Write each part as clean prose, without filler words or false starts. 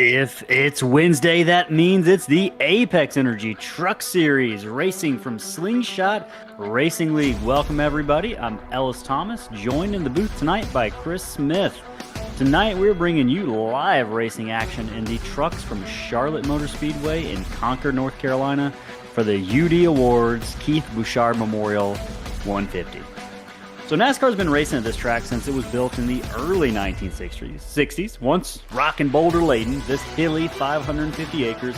If it's Wednesday, that means it's the Apex Energy Truck Series racing from Slingshot Racing League. Welcome, everybody. I'm Ellis Thomas, joined in the booth tonight by Chris Smith. Tonight, we're bringing you live racing action in the trucks from Charlotte Motor Speedway in Concord, North Carolina for the UD Awards Keith Bouchard Memorial 150. So NASCAR's been racing at this track since it was built in the early 1960s. Once rock and boulder laden, this hilly 550 acres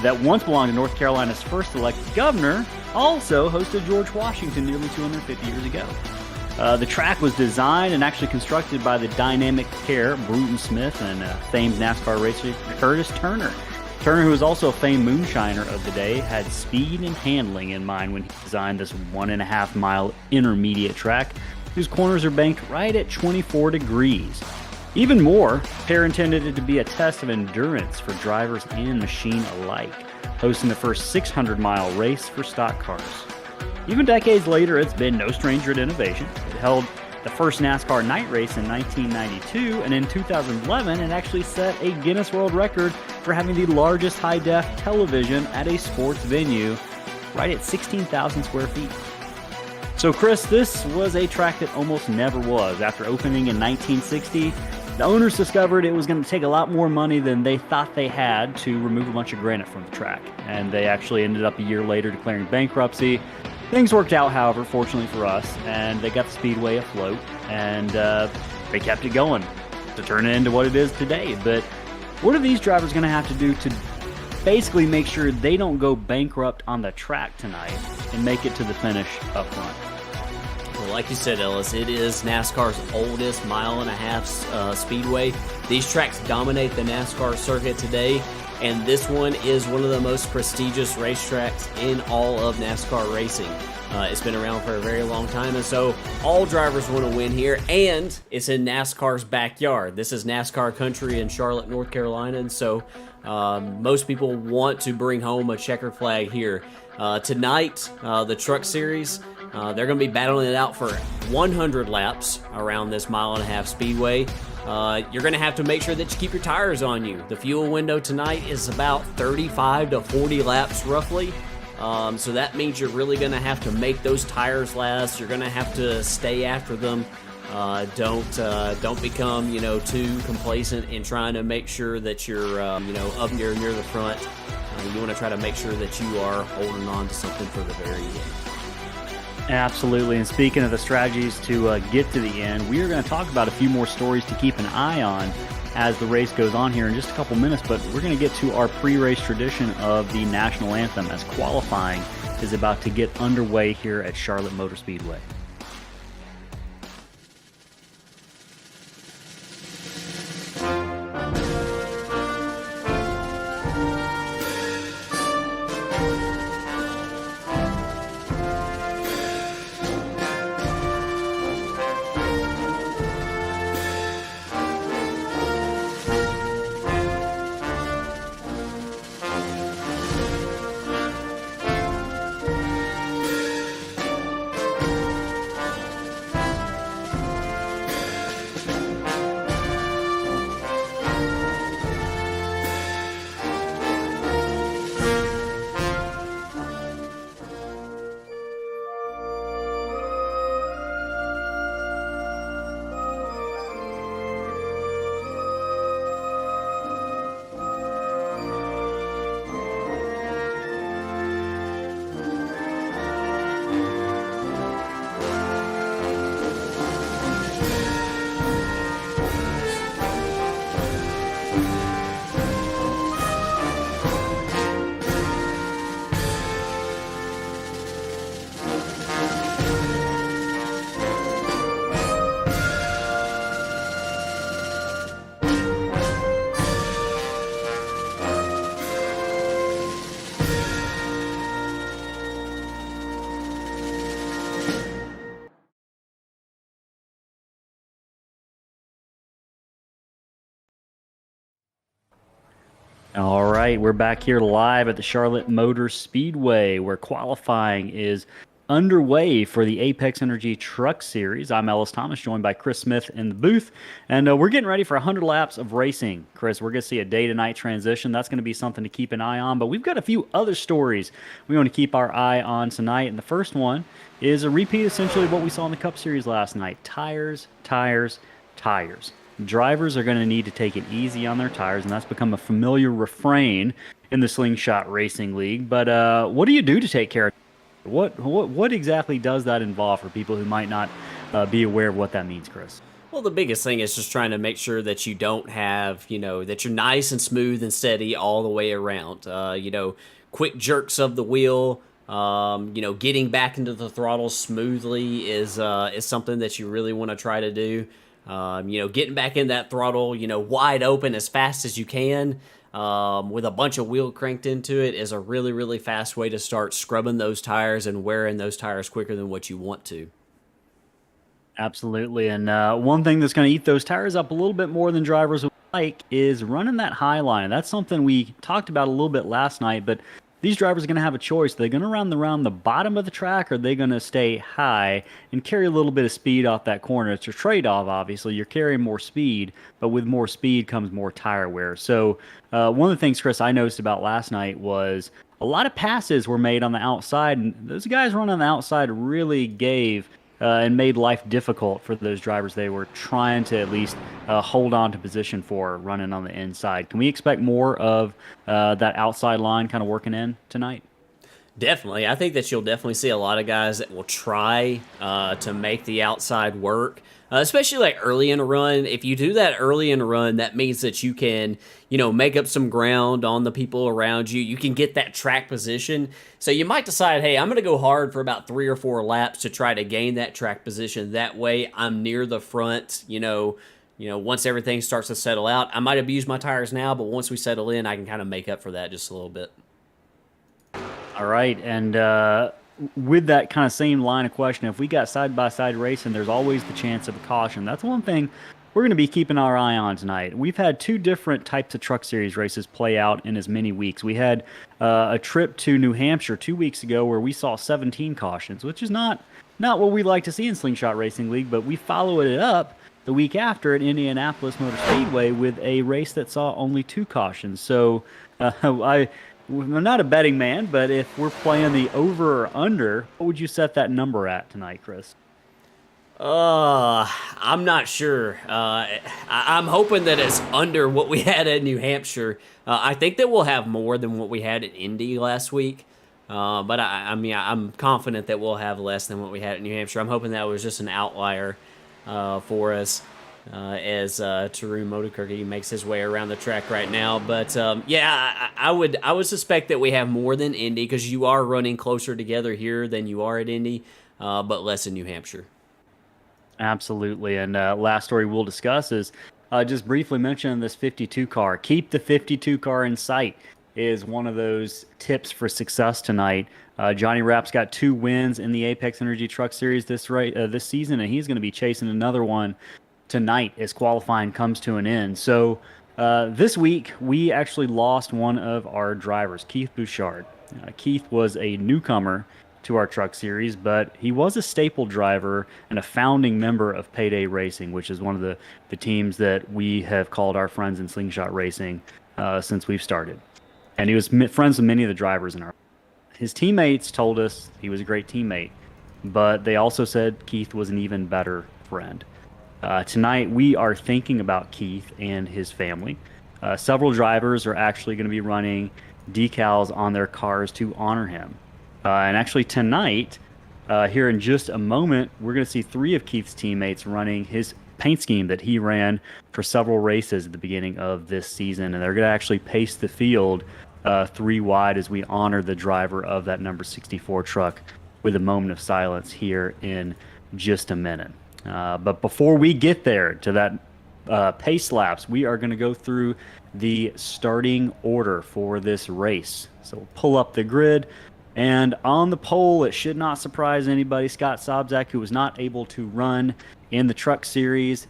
that once belonged to North Carolina's first elected governor also hosted George Washington nearly 250 years ago. The track was designed and actually constructed by the dynamic pair, Bruton Smith and famed NASCAR racer Curtis Turner. Turner, who was also a famed moonshiner of the day, had speed and handling in mind when he designed this 1.5 mile intermediate track, whose corners are banked right at 24 degrees. Even more, Pair intended it to be a test of endurance for drivers and machine alike, hosting the first 600-mile race for stock cars. Even decades later, it's been no stranger to innovation. It held the first NASCAR night race in 1992, and in 2011, it actually set a Guinness World Record for having the largest high-def television at a sports venue, right at 16,000 square feet. So, Chris, this was a track that almost never was. After opening in 1960, the owners discovered it was going to take a lot more money than they thought they had to remove a bunch of granite from the track, and they actually ended up a year later declaring bankruptcy. Things worked out, however, fortunately for us, and they got the Speedway afloat, and they kept it going to turn it into what it is today. But what are these drivers going to have to do to basically make sure they don't go bankrupt on the track tonight and make it to the finish up front? Well, like you said, Ellis, it is NASCAR's oldest mile-and-a-half speedway. These tracks dominate the NASCAR circuit today, and this one is one of the most prestigious racetracks in all of NASCAR racing. It's been around for a very long time, and so all drivers want to win here, and it's in NASCAR's backyard. This is NASCAR country in Charlotte, North Carolina, and so most people want to bring home a checkered flag here. Tonight, the Truck Series, they're going to be battling it out for 100 laps around this mile-and-a-half speedway. You're going to have to make sure that you keep your tires on you. The fuel window tonight is about 35 to 40 laps roughly. So that means you're really going to have to make those tires last. You're going to have to stay after them. Don't become too complacent in trying to make sure that you're up near the front. You want to try to make sure that you are holding on to something for the very end. Absolutely. And speaking of the strategies to get to the end, we are going to talk about a few more stories to keep an eye on as the race goes on here in just a couple minutes. But we're going to get to our pre-race tradition of the national anthem as qualifying is about to get underway here at Charlotte Motor Speedway. All right, we're back here live at the Charlotte Motor Speedway where qualifying is underway for the Apex Energy Truck Series. I'm Ellis Thomas, joined by Chris Smith in the booth, and we're getting ready for 100 laps of racing. Chris, we're going to see a day-to-night transition. That's going to be something to keep an eye on, but we've got a few other stories we want to keep our eye on tonight, and the first one is a repeat essentially of what we saw in the Cup Series last night. Tires, tires, tires. Drivers are going to need to take it easy on their tires, and that's become a familiar refrain in the Slingshot Racing League. But what do you do to take care of it? What exactly does that involve for people who might not be aware of what that means, Chris? Well, the biggest thing is just trying to make sure that you don't have, that you're nice and smooth and steady all the way around. Quick jerks of the wheel, getting back into the throttle smoothly is something that you really want to try to do. Getting back in that throttle, wide open as fast as you can, with a bunch of wheel cranked into it is a really, really fast way to start scrubbing those tires and wearing those tires quicker than what you want to. Absolutely. And one thing that's going to eat those tires up a little bit more than drivers would like is running that high line. That's something we talked about a little bit last night, but these drivers are going to have a choice. They're going to run around the bottom of the track, or are they going to stay high and carry a little bit of speed off that corner? It's a trade-off, obviously. You're carrying more speed, but with more speed comes more tire wear. So one of the things, Chris, I noticed about last night was a lot of passes were made on the outside, and those guys running on the outside really gave and made life difficult for those drivers they were trying to at least hold on to position for running on the inside. Can we expect more of that outside line kind of working in tonight? Definitely. I think that you'll definitely see a lot of guys that will try to make the outside work, especially like early in a run. If you do that early in a run, that means that you can, make up some ground on the people around you. You can get that track position. So you might decide, hey, I'm going to go hard for about 3 or 4 laps to try to gain that track position. That way I'm near the front, once everything starts to settle out. I might abuse my tires now, but once we settle in, I can kind of make up for that just a little bit. All right, and with that kind of same line of question, if we got side-by-side racing, there's always the chance of a caution. That's one thing we're going to be keeping our eye on tonight. We've had 2 different types of Truck Series races play out in as many weeks. We had a trip to New Hampshire 2 weeks ago where we saw 17 cautions, which is not what we like to see in Slingshot Racing League, but we followed it up the week after at Indianapolis Motor Speedway with a race that saw only 2 cautions. So I'm not a betting man, but if we're playing the over or under, what would you set that number at tonight, Chris? I'm not sure. I'm hoping that it's under what we had at New Hampshire. I think that we'll have more than what we had at Indy last week. But I mean, I'm confident that we'll have less than what we had at New Hampshire. I'm hoping that was just an outlier for us as Tarun Motorkirky makes his way around the track right now. But yeah, I would suspect that we have more than Indy because you are running closer together here than you are at Indy, but less in New Hampshire. Absolutely. And last story we'll discuss is just briefly mention this 52 car. Keep the 52 car in sight is one of those tips for success tonight. Johnny Rapp's got 2 wins in the Apex Energy Truck Series this season, and he's going to be chasing another one tonight as qualifying comes to an end. So this week, we actually lost one of our drivers, Keith Bouchard. Keith was a newcomer to our truck series, but he was a staple driver and a founding member of Payday Racing, which is one of the teams that we have called our friends in Slingshot Racing since we've started. And he was friends with many of the drivers in our. His teammates told us he was a great teammate, but they also said Keith was an even better friend. Tonight, we are thinking about Keith and his family. Several drivers are actually going to be running decals on their cars to honor him. And actually tonight, here in just a moment, we're going to see 3 of Keith's teammates running his paint scheme that he ran for several races at the beginning of this season. And they're going to actually pace the field 3 wide as we honor the driver of that number 64 truck with a moment of silence here in just a minute. But before we get there to that pace laps, we are going to go through the starting order for this race. So we'll pull up the grid. And on the pole, it should not surprise anybody, Scott Sobczak, who was not able to run in the Truck Series,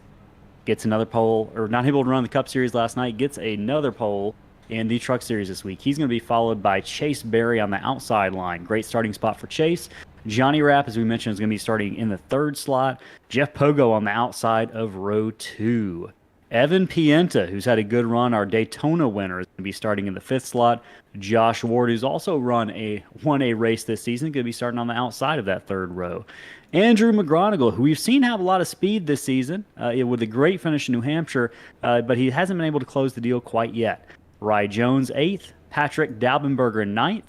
gets another pole, or not able to run the Cup Series last night, gets another pole in the Truck Series this week. He's going to be followed by Chase Berry on the outside line. Great starting spot for Chase. Johnny Rapp, as we mentioned, is going to be starting in the 3rd slot. Jeff Pogo on the outside of row 2. Evan Pienta, who's had a good run, our Daytona winner, is going to be starting in the 5th slot. Josh Ward, who's also won a race this season, going to be starting on the outside of that 3rd row. Andrew McGronigle, who we've seen have a lot of speed this season, with a great finish in New Hampshire, but he hasn't been able to close the deal quite yet. Rye Jones, 8th. Patrick Daubenberger, 9th.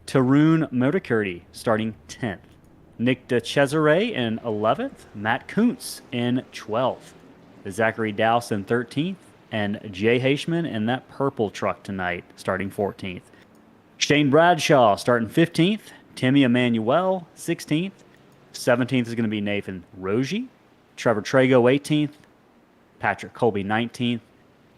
Tarun Motorkirky starting 10th. Nick DeCesare in 11th. Matt Kuntz in 12th. Zachary Dowson 13th, and Jay Heishman in that purple truck tonight, starting 14th. Shane Bradshaw starting 15th, Timmy Emanuel 16th, 17th is going to be Nathan Rogie, Trevor Trago 18th, Patrick Colby 19th,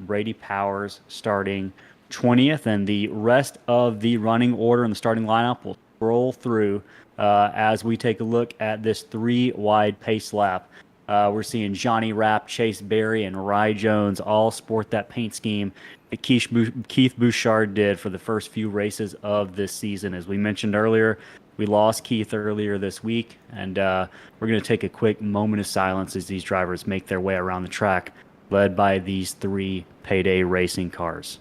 Brady Powers starting 20th, and the rest of the running order in the starting lineup will scroll through as we take a look at this 3-wide pace lap. We're seeing Johnny Rapp, Chase Berry, and Rye Jones all sport that paint scheme that Keith Bouchard did for the first few races of this season. As we mentioned earlier, we lost Keith earlier this week, and we're going to take a quick moment of silence as these drivers make their way around the track, led by these 3 Payday Racing cars.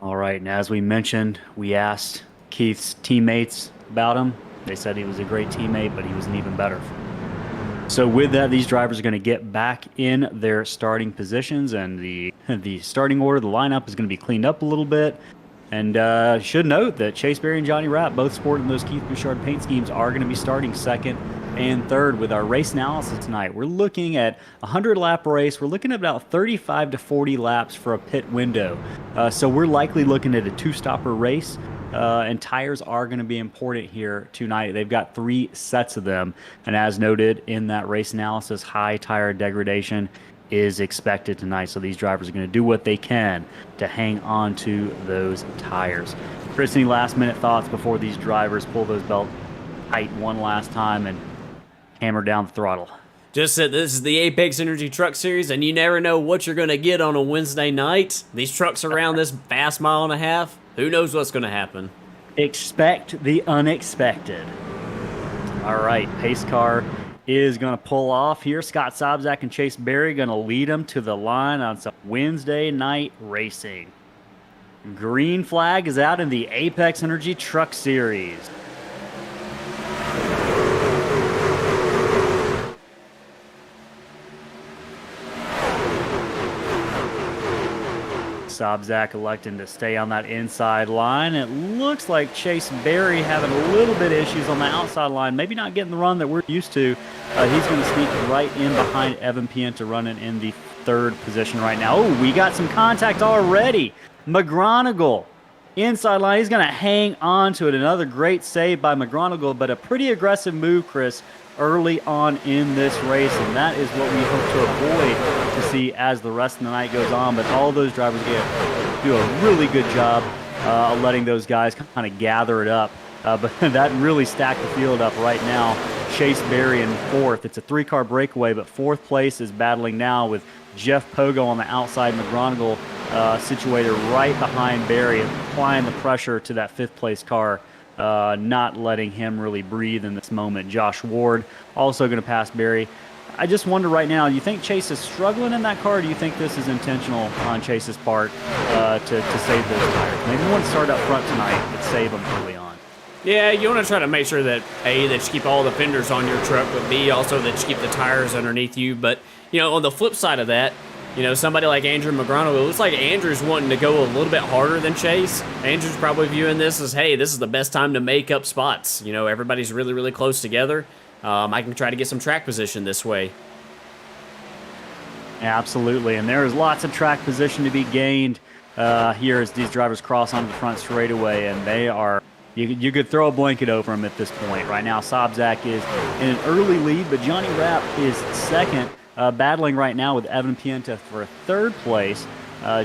All right, and as we mentioned, we asked Keith's teammates about him. They said he was a great teammate, but he was an even better. So with that, these drivers are going to get back in their starting positions, and the starting order, the lineup is going to be cleaned up a little bit. And should note that Chase Berry and Johnny Rapp, both sporting those Keith Bouchard paint schemes, are going to be starting second and third with our race analysis tonight. We're looking at a 100-lap race. We're looking at about 35 to 40 laps for a pit window. So we're likely looking at a two-stopper race. And tires are going to be important here tonight. They've got 3 sets of them. And as noted in that race analysis, high tire degradation is expected tonight. So these drivers are going to do what they can to hang on to those tires. Chris, any last minute thoughts before these drivers pull those belts tight one last time and hammer down the throttle? Just that this is the Apex Energy Truck Series, and you never know what you're going to get on a Wednesday night. These trucks around this fast mile and a half, who knows what's going to happen? Expect the unexpected. All right, pace car is going to pull off here. Scott Sobczak and Chase Berry going to lead them to the line on some Wednesday night racing. Green flag is out in the Apex Energy Truck Series. Sobczak electing to stay on that inside line. It looks like Chase Berry having a little bit of issues on the outside line, maybe not getting the run that we're used to. He's going to sneak right in behind Evan Pienta, running in the 3rd position right now. Oh, we got some contact already. McGronigle, inside line. He's going to hang on to it. Another great save by McGronigle, but a pretty aggressive move, Chris, early on in this race, and that is what we hope to avoid to see as the rest of the night goes on. But all those drivers do a really good job letting those guys kind of gather it up. But that really stacked the field up right now. Chase Berry in 4th. It's a 3-car breakaway, but 4th place is battling now with Jeff Pogo on the outside. McGronigle situated right behind Berry, applying the pressure to that 5th place car. Not letting him really breathe in this moment. Josh Ward also going to pass Berry. I just wonder right now, do you think Chase is struggling in that car, or do you think this is intentional on Chase's part to save those tires? Maybe one start up front tonight, but save them early on. Yeah, you want to try to make sure that, A, that you keep all the fenders on your truck, but B, also that you keep the tires underneath you. But, on the flip side of that, somebody like Andrew McGronigle, it looks like Andrew's wanting to go a little bit harder than Chase. Andrew's probably viewing this as, hey, this is the best time to make up spots. Everybody's really, really close together. I can try to get some track position this way. Absolutely, and there's lots of track position to be gained here as these drivers cross onto the front straightaway, and they are, you could throw a blanket over them at this point. Right now, Sobczak is in an early lead, but Johnny Rapp is second. Battling right now with Evan Pienta for 3rd place.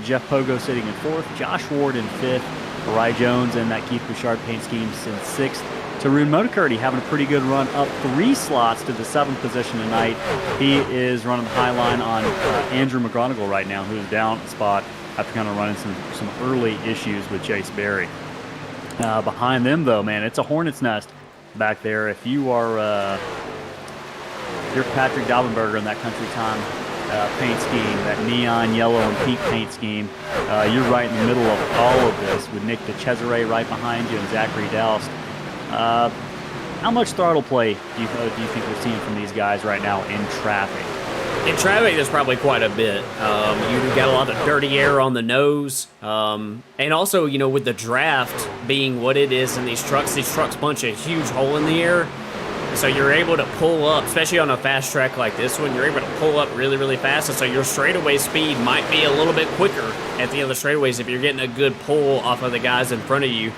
Jeff Pogo sitting in 4th. Josh Ward in 5th. Ry Jones in that Keith Bouchard paint scheme in 6th. Tarun Motokurti having a pretty good run up 3 slots to the 7th position tonight. He is running the high line on Andrew McGronigle right now, who's down a spot after kind of running some early issues with Chase Berry. Behind them, though, man, it's a hornet's nest back there. If you are... You're Patrick Daubenberger in that Country Time paint scheme, that neon yellow and pink paint scheme. You're right in the middle of all of this with Nick DeCesare right behind you and Zachary Doust. How much throttle play do you think we're seeing from these guys right now in traffic? In traffic, there's probably quite a bit. You've got a lot of dirty air on the nose. And also, with the draft being what it is in these trucks punch a huge hole in the air. So you're able to pull up, especially on a fast track like this one, you're able to pull up really, really fast. And so your straightaway speed might be a little bit quicker at the end of the straightaways if you're getting a good pull off of the guys in front of you.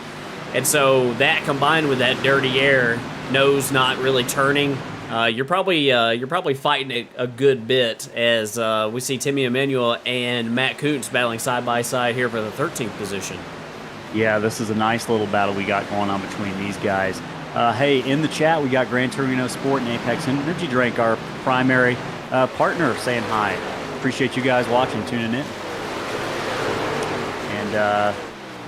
And so that combined with that dirty air, nose not really turning, you're probably fighting a good bit as we see Timmy Emanuel and Matt Kuntz battling side by side here for the 13th position. Yeah, this is a nice little battle we got going on between these guys. Hey, in the chat, we got Gran Torino Sport and Apex Energy Drink, our primary partner, saying hi. Appreciate you guys watching, tuning in. And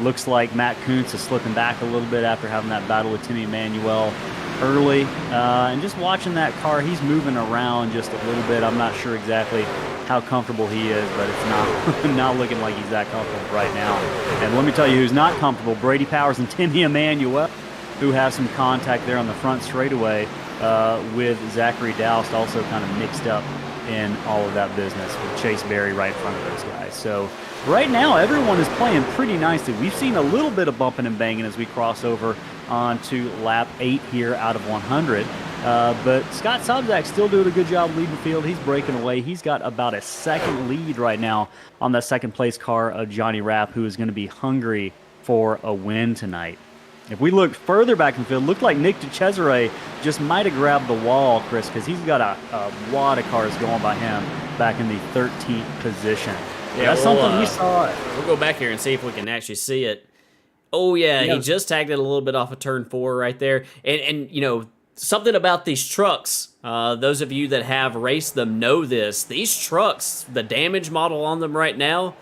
looks like Matt Kuntz is slipping back a little bit after having that battle with Timmy Emanuel early. And just watching that car, he's moving around just a little bit. I'm not sure exactly how comfortable he is, but it's not not looking like he's that comfortable right now. And let me tell you who's not comfortable, Brady Powers and Timmy Emanuel, who have some contact there on the front straightaway with Zachary Doust also kind of mixed up in all of that business with Chase Berry right in front of those guys. So right now, everyone is playing pretty nicely. We've seen a little bit of bumping and banging as we cross over onto lap 8 here out of 100. But Scott Sobczak's still doing a good job leading the field. He's breaking away. He's got about a second lead right now on that second place car of Johnny Rapp, who is going to be hungry for a win tonight. If we look further back in the field, it looked like Nick DeCesare just might have grabbed the wall, Chris, because he's got a lot of cars going by him back in the 13th position. Yeah, that's something we saw. We'll go back here and see if we can actually see it. Oh, yeah, he just tagged it a little bit off of turn 4 right there. And you know, something about these trucks, those of you that have raced them know this. These trucks, the damage model on them right now,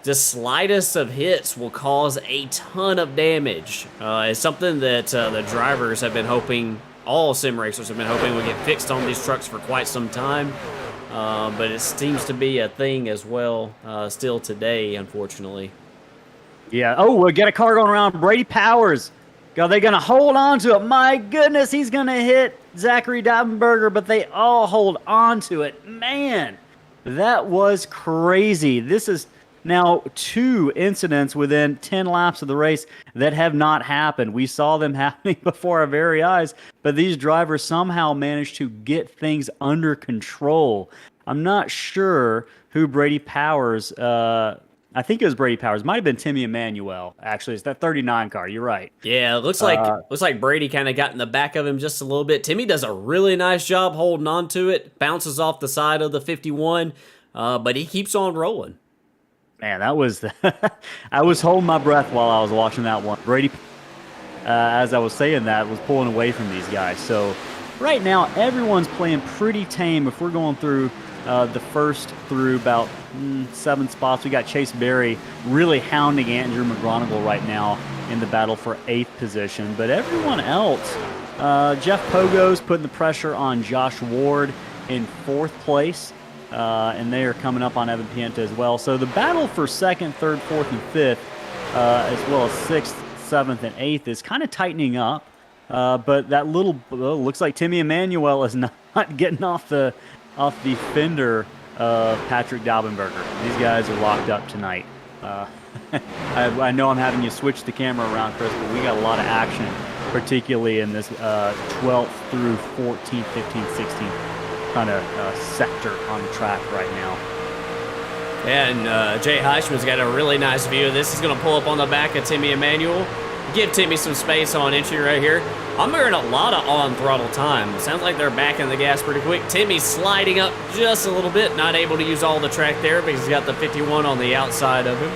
the slightest of hits will cause a ton of damage. It's something that the drivers have been hoping, all sim racers have been hoping would get fixed on these trucks for quite some time. But it seems to be a thing as well still today, unfortunately. Yeah. Oh, we'll get a car going around. Brady Powers. Are they going to hold on to it? My goodness, he's going to hit Zachary Daubenberger, but they all hold on to it. Man, that was crazy. This is now 2 incidents within 10 laps of the race that have not happened. We saw them happening before our very eyes, but these drivers somehow managed to get things under control. I'm not sure who Brady Powers, I think it was Brady Powers. Might have been Timmy Emmanuel, actually. It's that 39 car. You're right. Yeah, it looks like Brady kind of got in the back of him just a little bit. Timmy does a really nice job holding on to it, bounces off the side of the 51, but he keeps on rolling. Man, that was I was holding my breath while I was watching that one. Brady, as I was saying that, was pulling away from these guys. So right now, everyone's playing pretty tame. If we're going through the first through about 7 spots, we got Chase Berry really hounding Andrew McGonigal right now in the battle for 8th position. But everyone else, Jeff Pogo's putting the pressure on Josh Ward in 4th place. And they are coming up on Evan Pienta as well. So the battle for 2nd, 3rd, 4th, and 5th, as well as 6th, 7th, and 8th is kind of tightening up. But that looks like Timmy Emmanuel is not getting off the fender of Patrick Daubenberger. These guys are locked up tonight. I know I'm having you switch the camera around, Chris, but we got a lot of action, particularly in this 12th through 14th, 15th, 16th. Kind of sector on the track right now. And Jay Heishman's got a really nice view of this. He's going to pull up on the back of Timmy Emmanuel, give Timmy some space on entry right here. I'm hearing a lot of on-throttle time. It sounds like they're backing the gas pretty quick. Timmy's sliding up just a little bit, not able to use all the track there because he's got the 51 on the outside of him.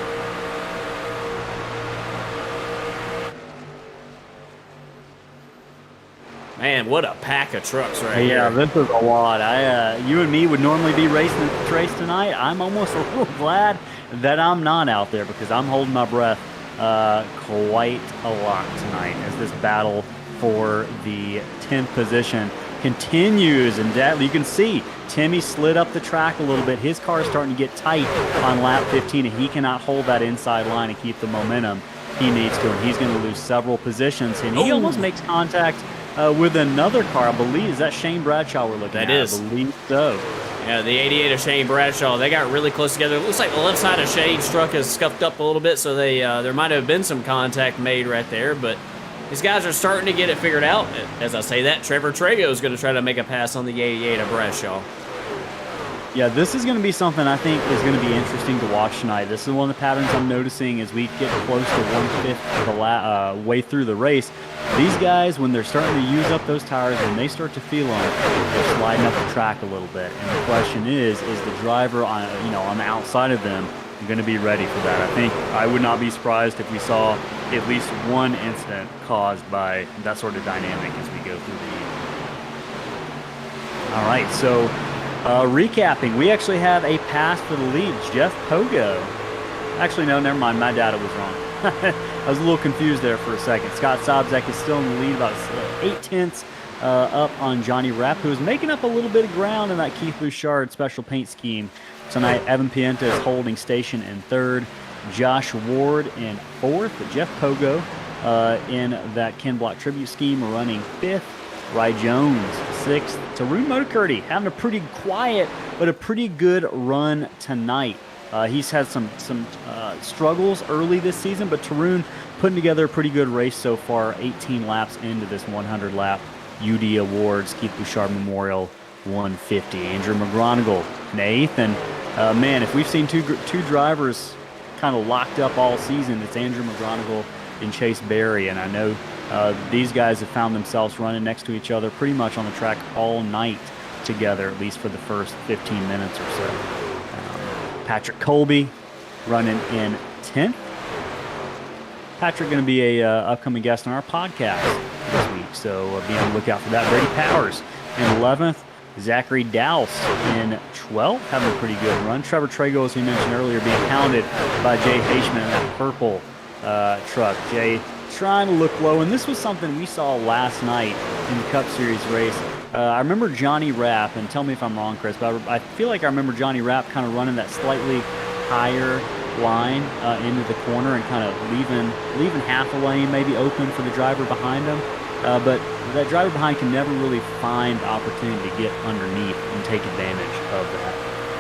Man, what a pack of trucks right here. Yeah, this is a lot. You and me would normally be racing this race tonight. I'm almost a little glad that I'm not out there because I'm holding my breath quite a lot tonight as this battle for the 10th position continues. And you can see Timmy slid up the track a little bit. His car is starting to get tight on lap 15, and he cannot hold that inside line and keep the momentum he needs to. And he's going to lose several positions, and he almost makes contact with another car. I believe, is that Shane Bradshaw we're looking at? That is. I believe so. Yeah, the 88 of Shane Bradshaw. They got really close together. It looks like the left side of Shane's truck is scuffed up a little bit, so there might have been some contact made right there, but these guys are starting to get it figured out. As I say that, Trevor Trago is going to try to make a pass on the 88 of Bradshaw. Yeah, this is going to be something I think is going to be interesting to watch tonight. This is one of the patterns I'm noticing as we get close to 1/5 of the way through the race. These guys, when they're starting to use up those tires, when they start to feel them, they're sliding up the track a little bit. And the question is the driver on the outside of them going to be ready for that? I think I would not be surprised if we saw at least one incident caused by that sort of dynamic as we go through the heat. All right, so recapping, we actually have a pass for the lead. Jeff Pogo. Actually, no, never mind. My data was wrong. I was a little confused there for a second. Scott Sobczak is still in the lead, about 0.8 up on Johnny Rapp, who is making up a little bit of ground in that Keith Bouchard special paint scheme. Tonight, Evan Pienta is holding station in 3rd. Josh Ward in 4th. Jeff Pogo in that Ken Block tribute scheme running 5th. Ry Jones, 6th. Tarun Motorcurdy having a pretty quiet but a pretty good run tonight. He's had some struggles early this season, but Tarun putting together a pretty good race so far. 18 laps into this 100 lap UD Awards Keith Bouchard Memorial 150. Andrew McGonigal, Nathan. Man, if we've seen two drivers kind of locked up all season, it's Andrew McGonigal and Chase Berry, and I know these guys have found themselves running next to each other pretty much on the track all night together, at least for the first 15 minutes or so. Patrick Colby running in 10th. Patrick going to be a upcoming guest on our podcast this week, so be on the lookout for that. Brady Powers in 11th. Zachary Douse in 12th, having a pretty good run. Trevor Trago, as we mentioned earlier, being hounded by Jay Haishman in that purple truck. Jay trying to look low, and this was something we saw last night in the Cup Series race. I remember Johnny Rapp, and tell me if I'm wrong, Chris, but I feel like I remember Johnny Rapp kind of running that slightly higher line into the corner and kind of leaving half a lane maybe open for the driver behind him. But that driver behind can never really find opportunity to get underneath and take advantage of that.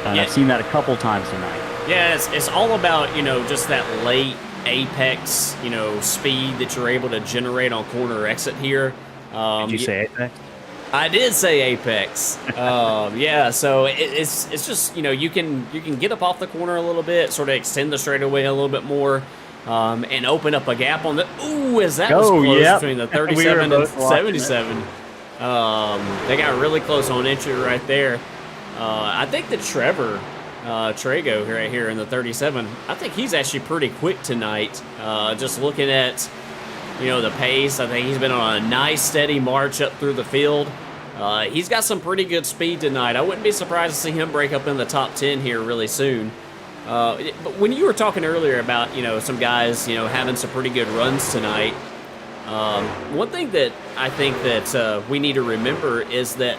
And I've seen that a couple times tonight. Yeah, it's all about, just that late apex, speed that you're able to generate on corner exit here. Did you say apex? I did say apex. Yeah, so it's just, you can get up off the corner a little bit, sort of extend the straightaway a little bit more. And open up a gap on the as that was close between the 37 and 77. They got really close on entry right there. I think that Trevor Trago right here in the 37, I think he's actually pretty quick tonight. Just looking at the pace, I think he's been on a nice steady march up through the field. He's got some pretty good speed tonight. I wouldn't be surprised to see him break up in the top 10 here really soon. But when you were talking earlier about, some guys, having some pretty good runs tonight, one thing that I think that we need to remember is that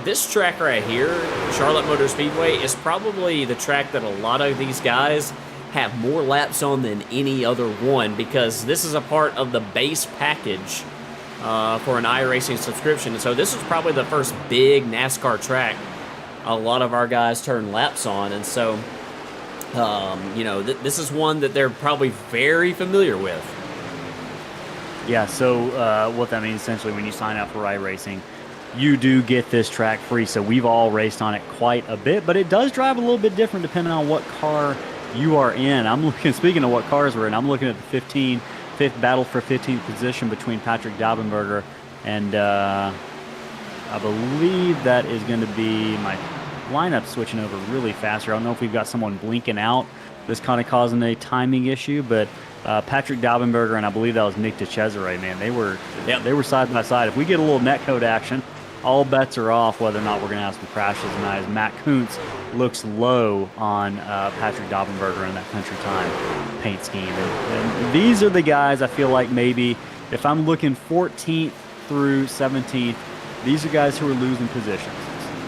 this track right here, Charlotte Motor Speedway, is probably the track that a lot of these guys have more laps on than any other one, because this is a part of the base package for an iRacing subscription. And so this is probably the first big NASCAR track a lot of our guys turn laps on. And so this is one that they're probably very familiar with. Yeah, so what that means essentially, when you sign up for iRacing, you do get this track free. So we've all raced on it quite a bit, but it does drive a little bit different depending on what car you are in. Speaking of what cars we're in, I'm looking at the 5th battle for 15th position between Patrick Daubenberger and I believe that is going to be my lineup switching over really fast here. I don't know if we've got someone blinking out that's kind of causing a timing issue, but Patrick Daubenberger and I believe that was Nick DeCesare, man, they were side by side. If we get a little netcode action, all bets are off whether or not we're going to have some crashes tonight, as Matt Kuntz looks low on Patrick Daubenberger in that country time paint scheme. And these are the guys I feel like maybe if I'm looking 14th through 17th, these are guys who are losing positions.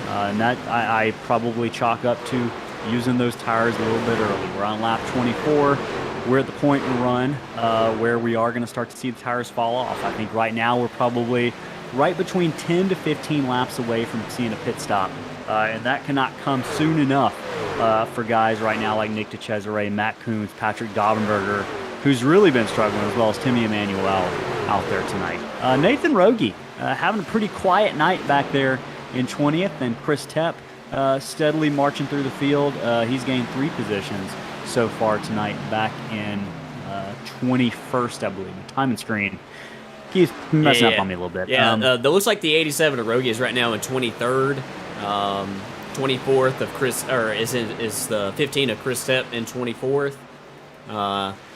And that I probably chalk up to using those tires a little bit early. We're on lap 24. We're at the point in the run where we are going to start to see the tires fall off. I think right now we're probably right between 10 to 15 laps away from seeing a pit stop. And that cannot come soon enough for guys right now like Nick DeCesare, Matt Kuntz, Patrick Daubenberger, who's really been struggling, as well as Timmy Emmanuel out there tonight. Nathan Rogie having a pretty quiet night back there in 20th, and Chris Tepp steadily marching through the field. He's gained 3 positions so far tonight, back in 21st, I believe. The timing screen keeps messing up on me a little bit. Yeah, that looks like the 87 of Rogie is right now in 23rd. 24th of Chris, or is the 15 of Chris Tepp in 24th.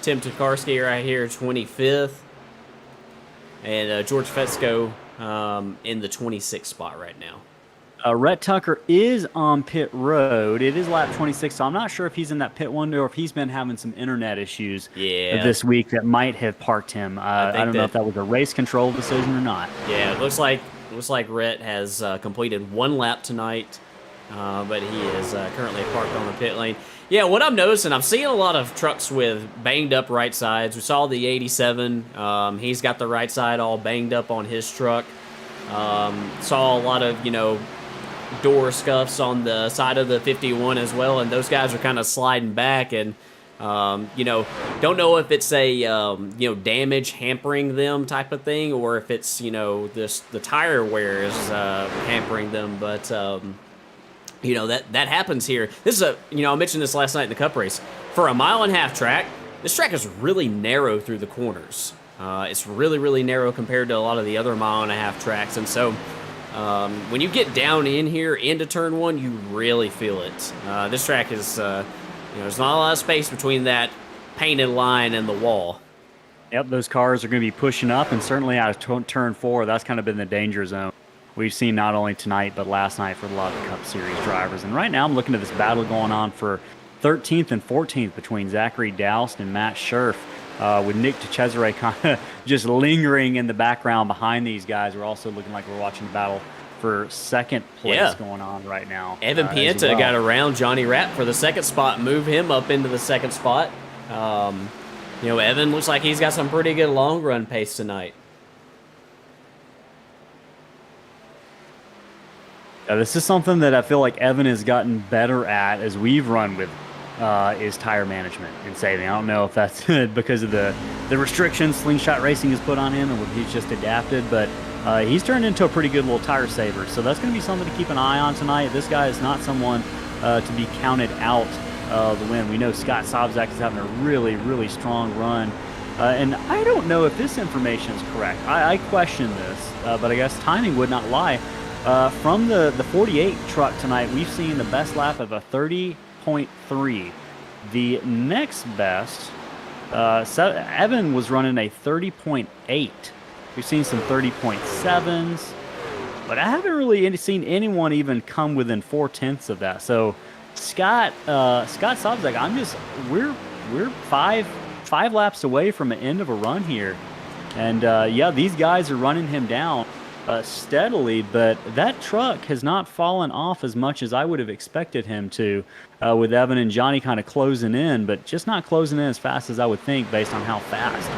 Tim Tokarski right here, 25th. And George Fetzko in the 26th spot right now. Rhett Tucker is on pit road. It is lap 26, so I'm not sure if he's in that pit window or if he's been having some internet issues this week that might have parked him. I don't know if that was a race control decision or not. Yeah, it looks like Rhett has completed 1 lap tonight, but he is currently parked on the pit lane. Yeah, what I'm noticing, I'm seeing a lot of trucks with banged up right sides. We saw the 87. He's got the right side all banged up on his truck. Saw a lot of, door scuffs on the side of the 51 as well, and those guys are kind of sliding back, and don't know if it's a damage hampering them type of thing, or if it's the tire wear is hampering them, but that happens here. This is I mentioned this last night in the Cup race. For a 1.5 mile track, this track is really narrow through the corners. It's really, really narrow compared to a lot of the other 1.5 mile tracks. And so when you get down in here into turn 1, you really feel it. This track is, there's not a lot of space between that painted line and the wall. Yep, those cars are going to be pushing up, and certainly out of turn 4, that's kind of been the danger zone we've seen not only tonight but last night for a lot of the Cup Series drivers. And right now I'm looking at this battle going on for 13th and 14th between Zachary Doust and Matt Scherf, with Nick DeCesare kind of just lingering in the background behind these guys. We're also looking like we're watching the battle for second place going on right now. Evan Pienta got around Johnny Rapp for the second spot, move him up into the second spot. Evan looks like he's got some pretty good long run pace tonight. This is something that I feel like Evan has gotten better at as we've run with is tire management and saving. I don't know if that's because of the restrictions Slingshot Racing has put on him and he's just adapted, but he's turned into a pretty good little tire saver. So that's going to be something to keep an eye on tonight. This guy is not someone to be counted out of the win. We know Scott Sobczak is having a really, really strong run. And I don't know if this information is correct. I question this, but I guess timing would not lie. From the 48 truck tonight, we've seen the best lap of a 30.3. The next best, Evan was running a 30.8. We've seen some 30.7s, but I haven't really seen anyone even come within 0.4 of that. So Scott Sobczak, we're five laps away from the end of a run here, and these guys are running him down steadily, but that truck has not fallen off as much as I would have expected him to, with Evan and Johnny kind of closing in, but just not closing in as fast as I would think based on how fast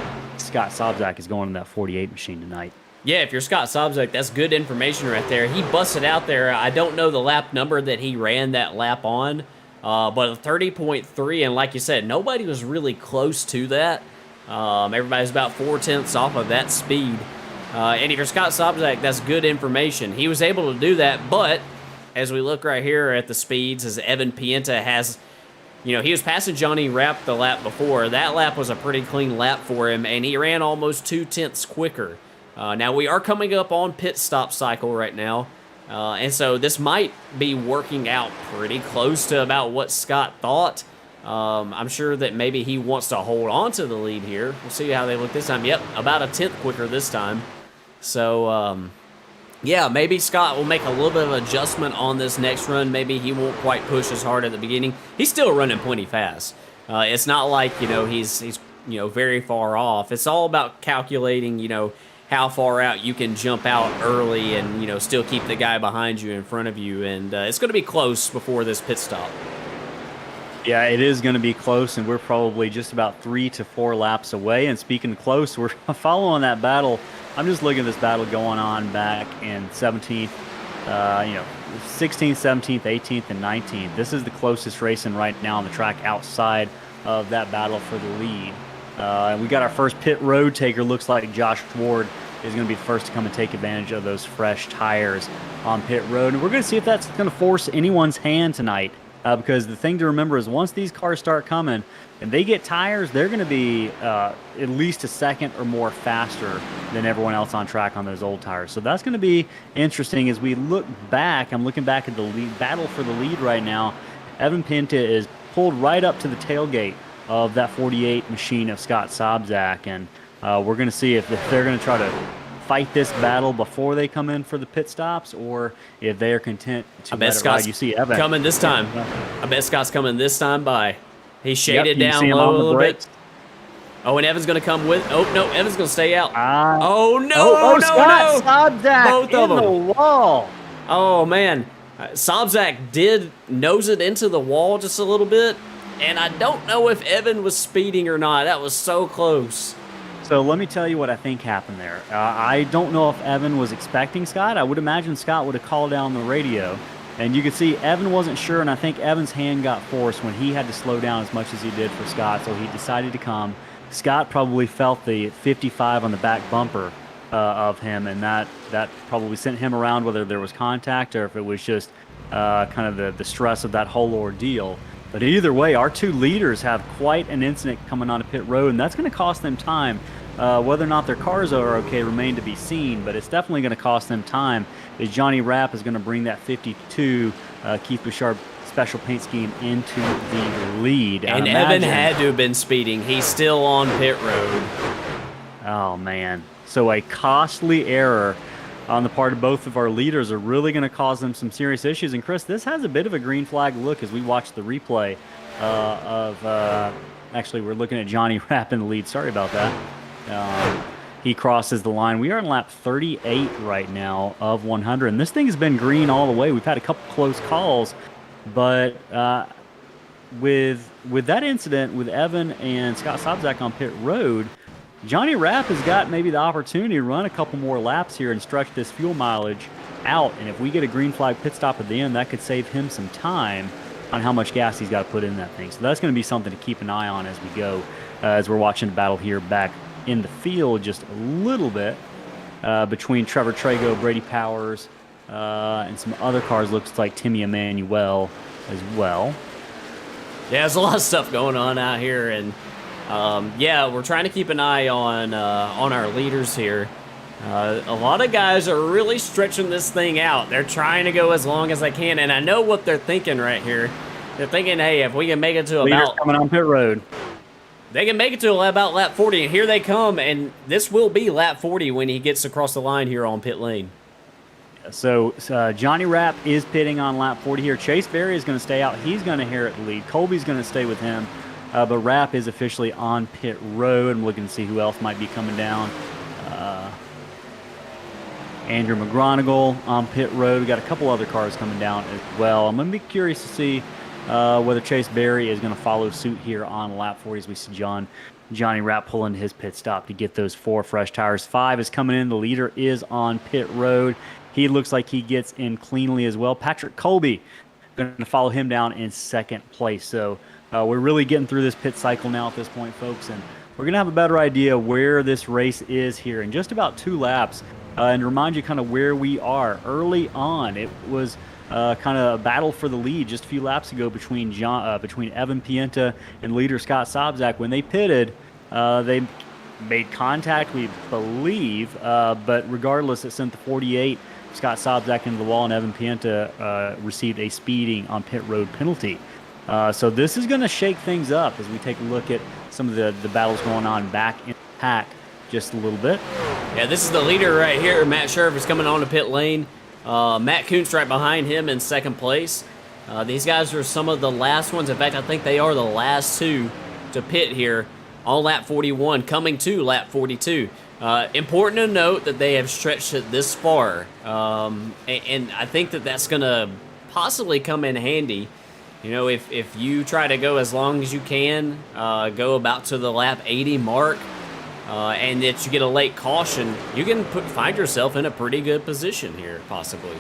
Scott Sobczak is going in that 48 machine tonight. Yeah, if you're Scott Sobczak, that's good information right there. He busted out there. I don't know the lap number that he ran that lap on, but a 30.3, and like you said, nobody was really close to that. Everybody's about 0.4 off of that speed. And if you're Scott Sobczak, that's good information. He was able to do that, but as we look right here at the speeds, as Evan Pienta has, he was passing Johnny Rapp the lap before. That lap was a pretty clean lap for him, and he ran almost 0.2 quicker. Now, we are coming up on pit stop cycle right now, and so this might be working out pretty close to about what Scott thought. I'm sure that maybe he wants to hold on to the lead here. We'll see how they look this time. Yep, about 1/10 quicker this time. So, maybe Scott will make a little bit of adjustment on this next run. Maybe he won't quite push as hard at the beginning. He's still running plenty fast. It's not like, he's very far off. It's all about calculating, how far out you can jump out early and, still keep the guy behind you in front of you. And it's going to be close before this pit stop. Yeah, it is going to be close, and we're probably just about 3 to 4 laps away. And speaking close, we're following that battle. I'm just looking at this battle going on back in 17th, 16th, 17th, 18th, and 19th. This is the closest racing right now on the track outside of that battle for the lead. And we got our first pit road taker. Looks like Josh Ward is going to be the first to come and take advantage of those fresh tires on pit road. And we're going to see if that's going to force anyone's hand tonight. Because the thing to remember is once these cars start coming and they get tires, they're going to be at least a second or more faster than everyone else on track on those old tires. So that's going to be interesting as we look back. I'm looking back at the lead battle for the lead right now. Evan Pienta is pulled right up to the tailgate of that 48 machine of Scott Sobczak, and we're going to see if they're going to try to fight this battle before they come in for the pit stops, or if they are content to let it ride. You see Evan coming this time. I bet Scott's coming this time by. He's shaded down low a little bit. Oh, and Evan's going to come with. Oh, no, Evan's going to stay out. Oh, no, Scott Sobczak both of them. The wall. Oh, man. Sobczak did nose it into the wall just a little bit, and I don't know if Evan was speeding or not. That was so close. So let me tell you what I think happened there. I don't know if Evan was expecting Scott. I would imagine Scott would have called down the radio And you could see Evan wasn't sure, and I think Evan's hand got forced when he had to slow down as much as he did for Scott, so he decided to come. Scott probably felt the 55 on the back bumper of him, and that probably sent him around, whether there was contact or if it was just kind of the stress of that whole ordeal. But either way, our two leaders have quite an incident coming onto pit road, and that's going to cost them time. Whether or not their cars are okay remain to be seen, but it's definitely going to cost them time, as Johnny Rapp is going to bring that 52 Keith Bouchard special paint scheme into the lead. And Evan had to have been speeding. He's still on pit road. Oh, man. So a costly error on the part of both of our leaders are really going to cause them some serious issues. And Chris, this has a bit of a green flag look as we watch the replay actually, we're looking at Johnny Rapp in the lead. Sorry about that. He crosses the line. We are in lap 38 right now of 100. And this thing has been green all the way. We've had a couple close calls, but with that incident with Evan and Scott Sobczak on pit road, Johnny Rapp has got maybe the opportunity to run a couple more laps here and stretch this fuel mileage out. And if we get a green flag pit stop at the end, that could save him some time on how much gas he's got to put in that thing. So that's going to be something to keep an eye on as we go, as we're watching the battle here back in the field just a little bit between Trevor Trago, Brady Powers, and some other cars. Looks like Timmy Emanuel as well. Yeah, there's a lot of stuff going on out here, and yeah, we're trying to keep an eye on our leaders here. A lot of guys are really stretching this thing out. They're trying to go as long as they can, and I know what they're thinking right here. They're thinking, hey, if we can make it to leaders coming on pit road, they can make it to about lap 40, and here they come, and this will be lap 40 when he gets across the line here on pit lane. So Johnny Rapp is pitting on lap 40 here. Chase Berry is going to stay out. He's going to inherit the lead. Colby's going to stay with him. But Rapp is officially on pit road. I'm looking to see who else might be coming down. Andrew McGronigal on pit road. We got a couple other cars coming down as well. I'm going to be curious to see whether Chase Berry is going to follow suit here on lap 40 as we see Johnny Rapp pulling his pit stop to get those 4 fresh tires. 5 is coming in. The leader is on pit road. He looks like he gets in cleanly as well. Patrick Colby going to follow him down in second place. So we're really getting through this pit cycle now at this point, folks, and we're going to have a better idea where this race is here in just about 2 laps. And to remind you kind of where we are early on, it was kind of a battle for the lead just a few laps ago between Evan Pienta and leader Scott Sobczak. When they pitted, they made contact, we believe, but regardless, it sent the 48 Scott Sobczak into the wall, and Evan Pienta received a speeding on pit road penalty. So this is going to shake things up as we take a look at some of the battles going on back in the pack just a little bit. Yeah, this is the leader right here. Matt Sheriff is coming on to pit lane. Matt Kuntz right behind him in second place. These guys are some of the last ones. In fact, I think they are the last 2 to pit here on lap 41, coming to lap 42. Important to note that they have stretched it this far, and I think that that's going to possibly come in handy. You know, if you try to go as long as you can, go about to the lap 80 mark, and that you get a late caution, you can find yourself in a pretty good position here, possibly.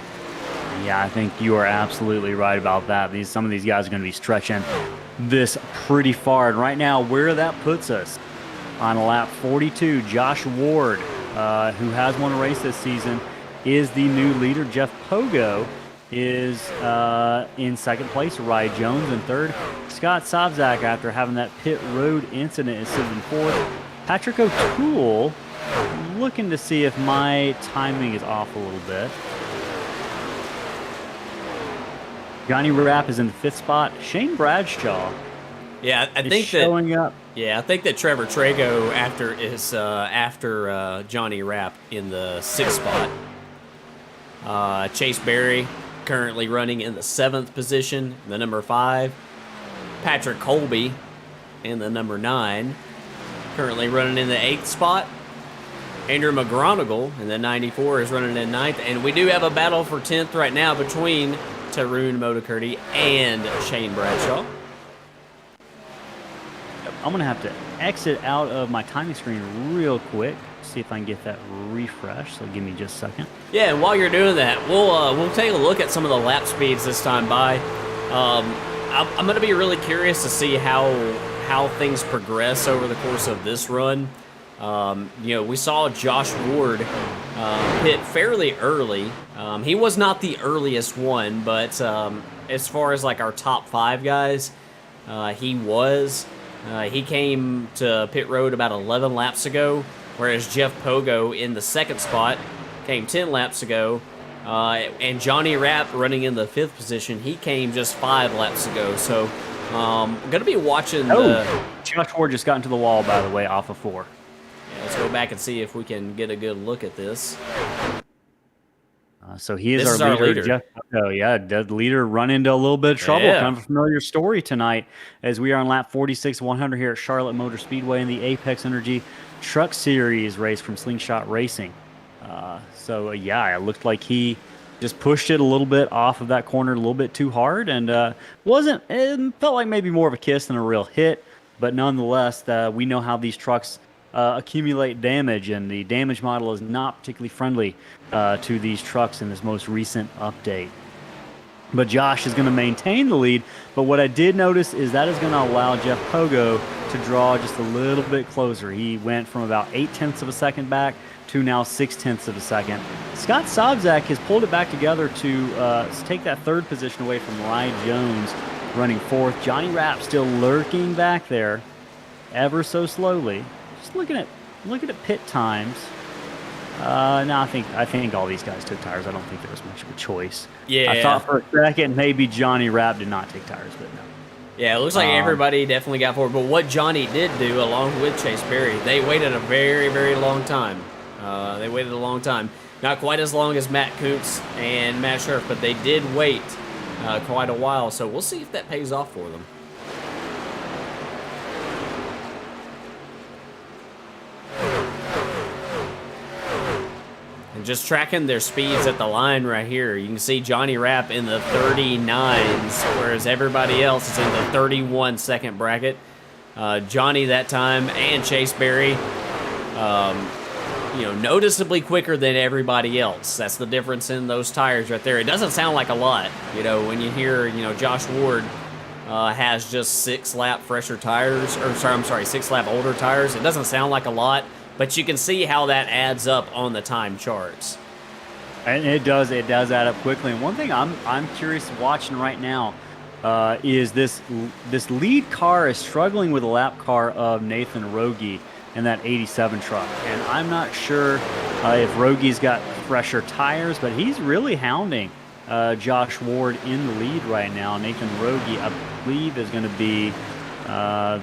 Yeah, I think you are absolutely right about that. Some of these guys are going to be stretching this pretty far. And right now, where that puts us on lap 42, Josh Ward, who has won a race this season, is the new leader. Jeff Pogo is in second place. Rye Jones in third. Scott Sobczak, after having that pit road incident, is sitting in fourth. Patrick O'Toole, looking to see if my timing is off a little bit. Johnny Rapp is in the 5th spot. Shane Bradshaw, yeah, I think showing up. Yeah, I think that Trevor Trago after Johnny Rapp in the 6th spot. Chase Berry currently running in the 7th position, the number 5. Patrick Colby in the number 9, currently running in the 8th spot. Andrew McGronigal in the 94 is running in 9th, and we do have a battle for 10th right now between Tarun Modicurti and Shane Bradshaw. I'm going to have to exit out of my timing screen real quick See if I can get that refresh. So give me just a second. Yeah, and while you're doing that, we'll take a look at some of the lap speeds this time by. I'm going to be really curious to see how things progress over the course of this run. We saw Josh Ward pit fairly early. He was not the earliest one, but as far as like our top 5 guys, he was. He came to pit road about 11 laps ago, whereas Jeff Pogo in the second spot came 10 laps ago. And Johnny Rapp running in the 5th position, he came just 5 laps ago. So I'm going to be watching Josh Ward just got into the wall, by the way, off of 4. Yeah, let's go back and see if we can get a good look at this. So he is our leader. Jeff, the leader run into a little bit of trouble. Yeah. Kind of a familiar story tonight as we are on lap 46-100 here at Charlotte Motor Speedway in the Apex Energy Truck Series race from Slingshot Racing. It looked like he just pushed it a little bit off of that corner a little bit too hard, and it felt like maybe more of a kiss than a real hit. But nonetheless, we know how these trucks accumulate damage, and the damage model is not particularly friendly to these trucks in this most recent update. But Josh is going to maintain the lead, but what I did notice is that is going to allow Jeff Pogo to draw just a little bit closer. He went from about 0.8 of a second back to now 0.6 of a second. Scott Sobczak has pulled it back together to take that 3rd position away from Rye Jones running 4th. Johnny Rapp still lurking back there ever so slowly. Just looking at pit times. No, I think all these guys took tires. I don't think there was much of a choice. Yeah. I thought for a second maybe Johnny Rapp did not take tires, but no. Yeah, it looks like everybody definitely got forward. But what Johnny did do, along with Chase Berry, they waited a very, very long time. They waited a long time. Not quite as long as Matt Kuntz and Matt Scherf, but they did wait quite a while. So we'll see if that pays off for them. And just tracking their speeds at the line right here, you can see Johnny Rapp in the 39s, whereas everybody else is in the 31-second bracket. Johnny that time and Chase Berry, noticeably quicker than everybody else. That's the difference in those tires right there. It doesn't sound like a lot, when you hear, Josh Ward has just 6-lap fresher tires, 6-lap older tires. It doesn't sound like a lot. But you can see how that adds up on the time charts. And it does add up quickly. And one thing I'm curious watching right now is this lead car is struggling with the lap car of Nathan Rogie in that 87 truck. And I'm not sure if Rogie's got fresher tires, but he's really hounding Josh Ward in the lead right now. Nathan Rogie, I believe, is going to be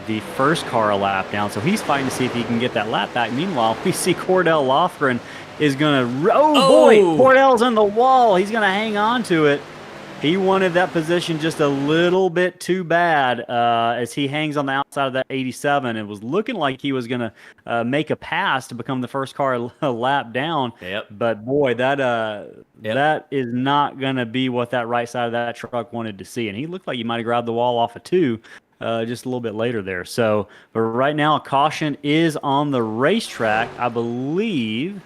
the first car a lap down, so he's fighting to see if he can get that lap back. Meanwhile, we see Cordell Lofgren is going to... boy, Cordell's on the wall. He's going to hang on to it. He wanted that position just a little bit too bad as he hangs on the outside of that 87. It was looking like he was going to make a pass to become the first car a lap down. Yep. But boy, that is not going to be what that right side of that truck wanted to see. And he looked like he might have grabbed the wall off of 2. Just a little bit later there. So, but right now, caution is on the racetrack. I believe,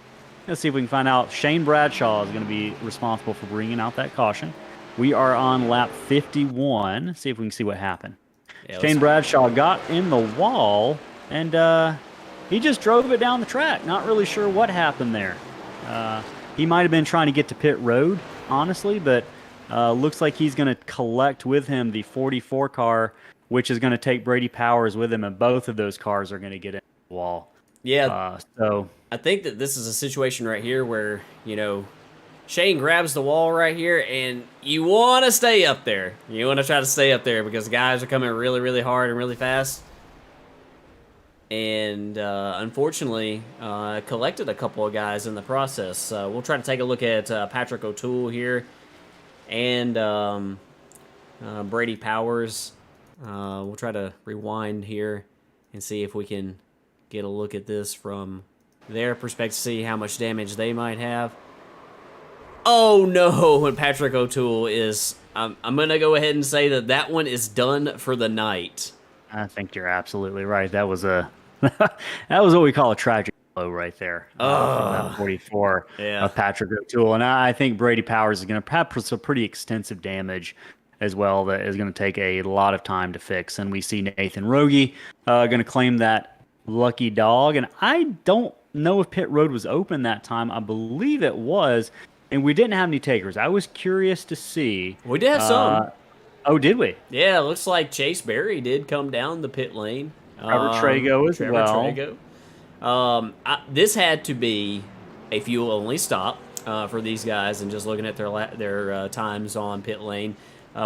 let's see if we can find out. Shane Bradshaw is going to be responsible for bringing out that caution. We are on lap 51. See if we can see what happened. Yeah, Shane Bradshaw got in the wall, and he just drove it down the track. Not really sure what happened there. He might have been trying to get to pit road, honestly, but looks like he's going to collect with him the 44 car, which is going to take Brady Powers with him, and both of those cars are going to get in the wall. Yeah. So I think that this is a situation right here where, Shane grabs the wall right here, and you want to stay up there. You want to try to stay up there because the guys are coming really, really hard and really fast. And unfortunately, collected a couple of guys in the process. We'll try to take a look at Patrick O'Toole here and Brady Powers. We'll try to rewind here and see if we can get a look at this from their perspective, see how much damage they might have. Oh no, and Patrick O'Toole is, I'm going to go ahead and say that one is done for the night. I think you're absolutely right. That was that was what we call a tragic low right there from Oh, that 44 yeah. of Patrick O'Toole. And I think Brady Powers is going to have some pretty extensive damage as well that is going to take a lot of time to fix. And we see Nathan Rogie going to claim that lucky dog. And I don't know if pit road was open that time. I believe it was. And we didn't have any takers. I was curious to see. We did have some. Oh, did we? Yeah, it looks like Chase Berry did come down the pit lane. Trevor Trago as Trevor well. Trago. This had to be a fuel-only stop for these guys, and just looking at their times on pit lane.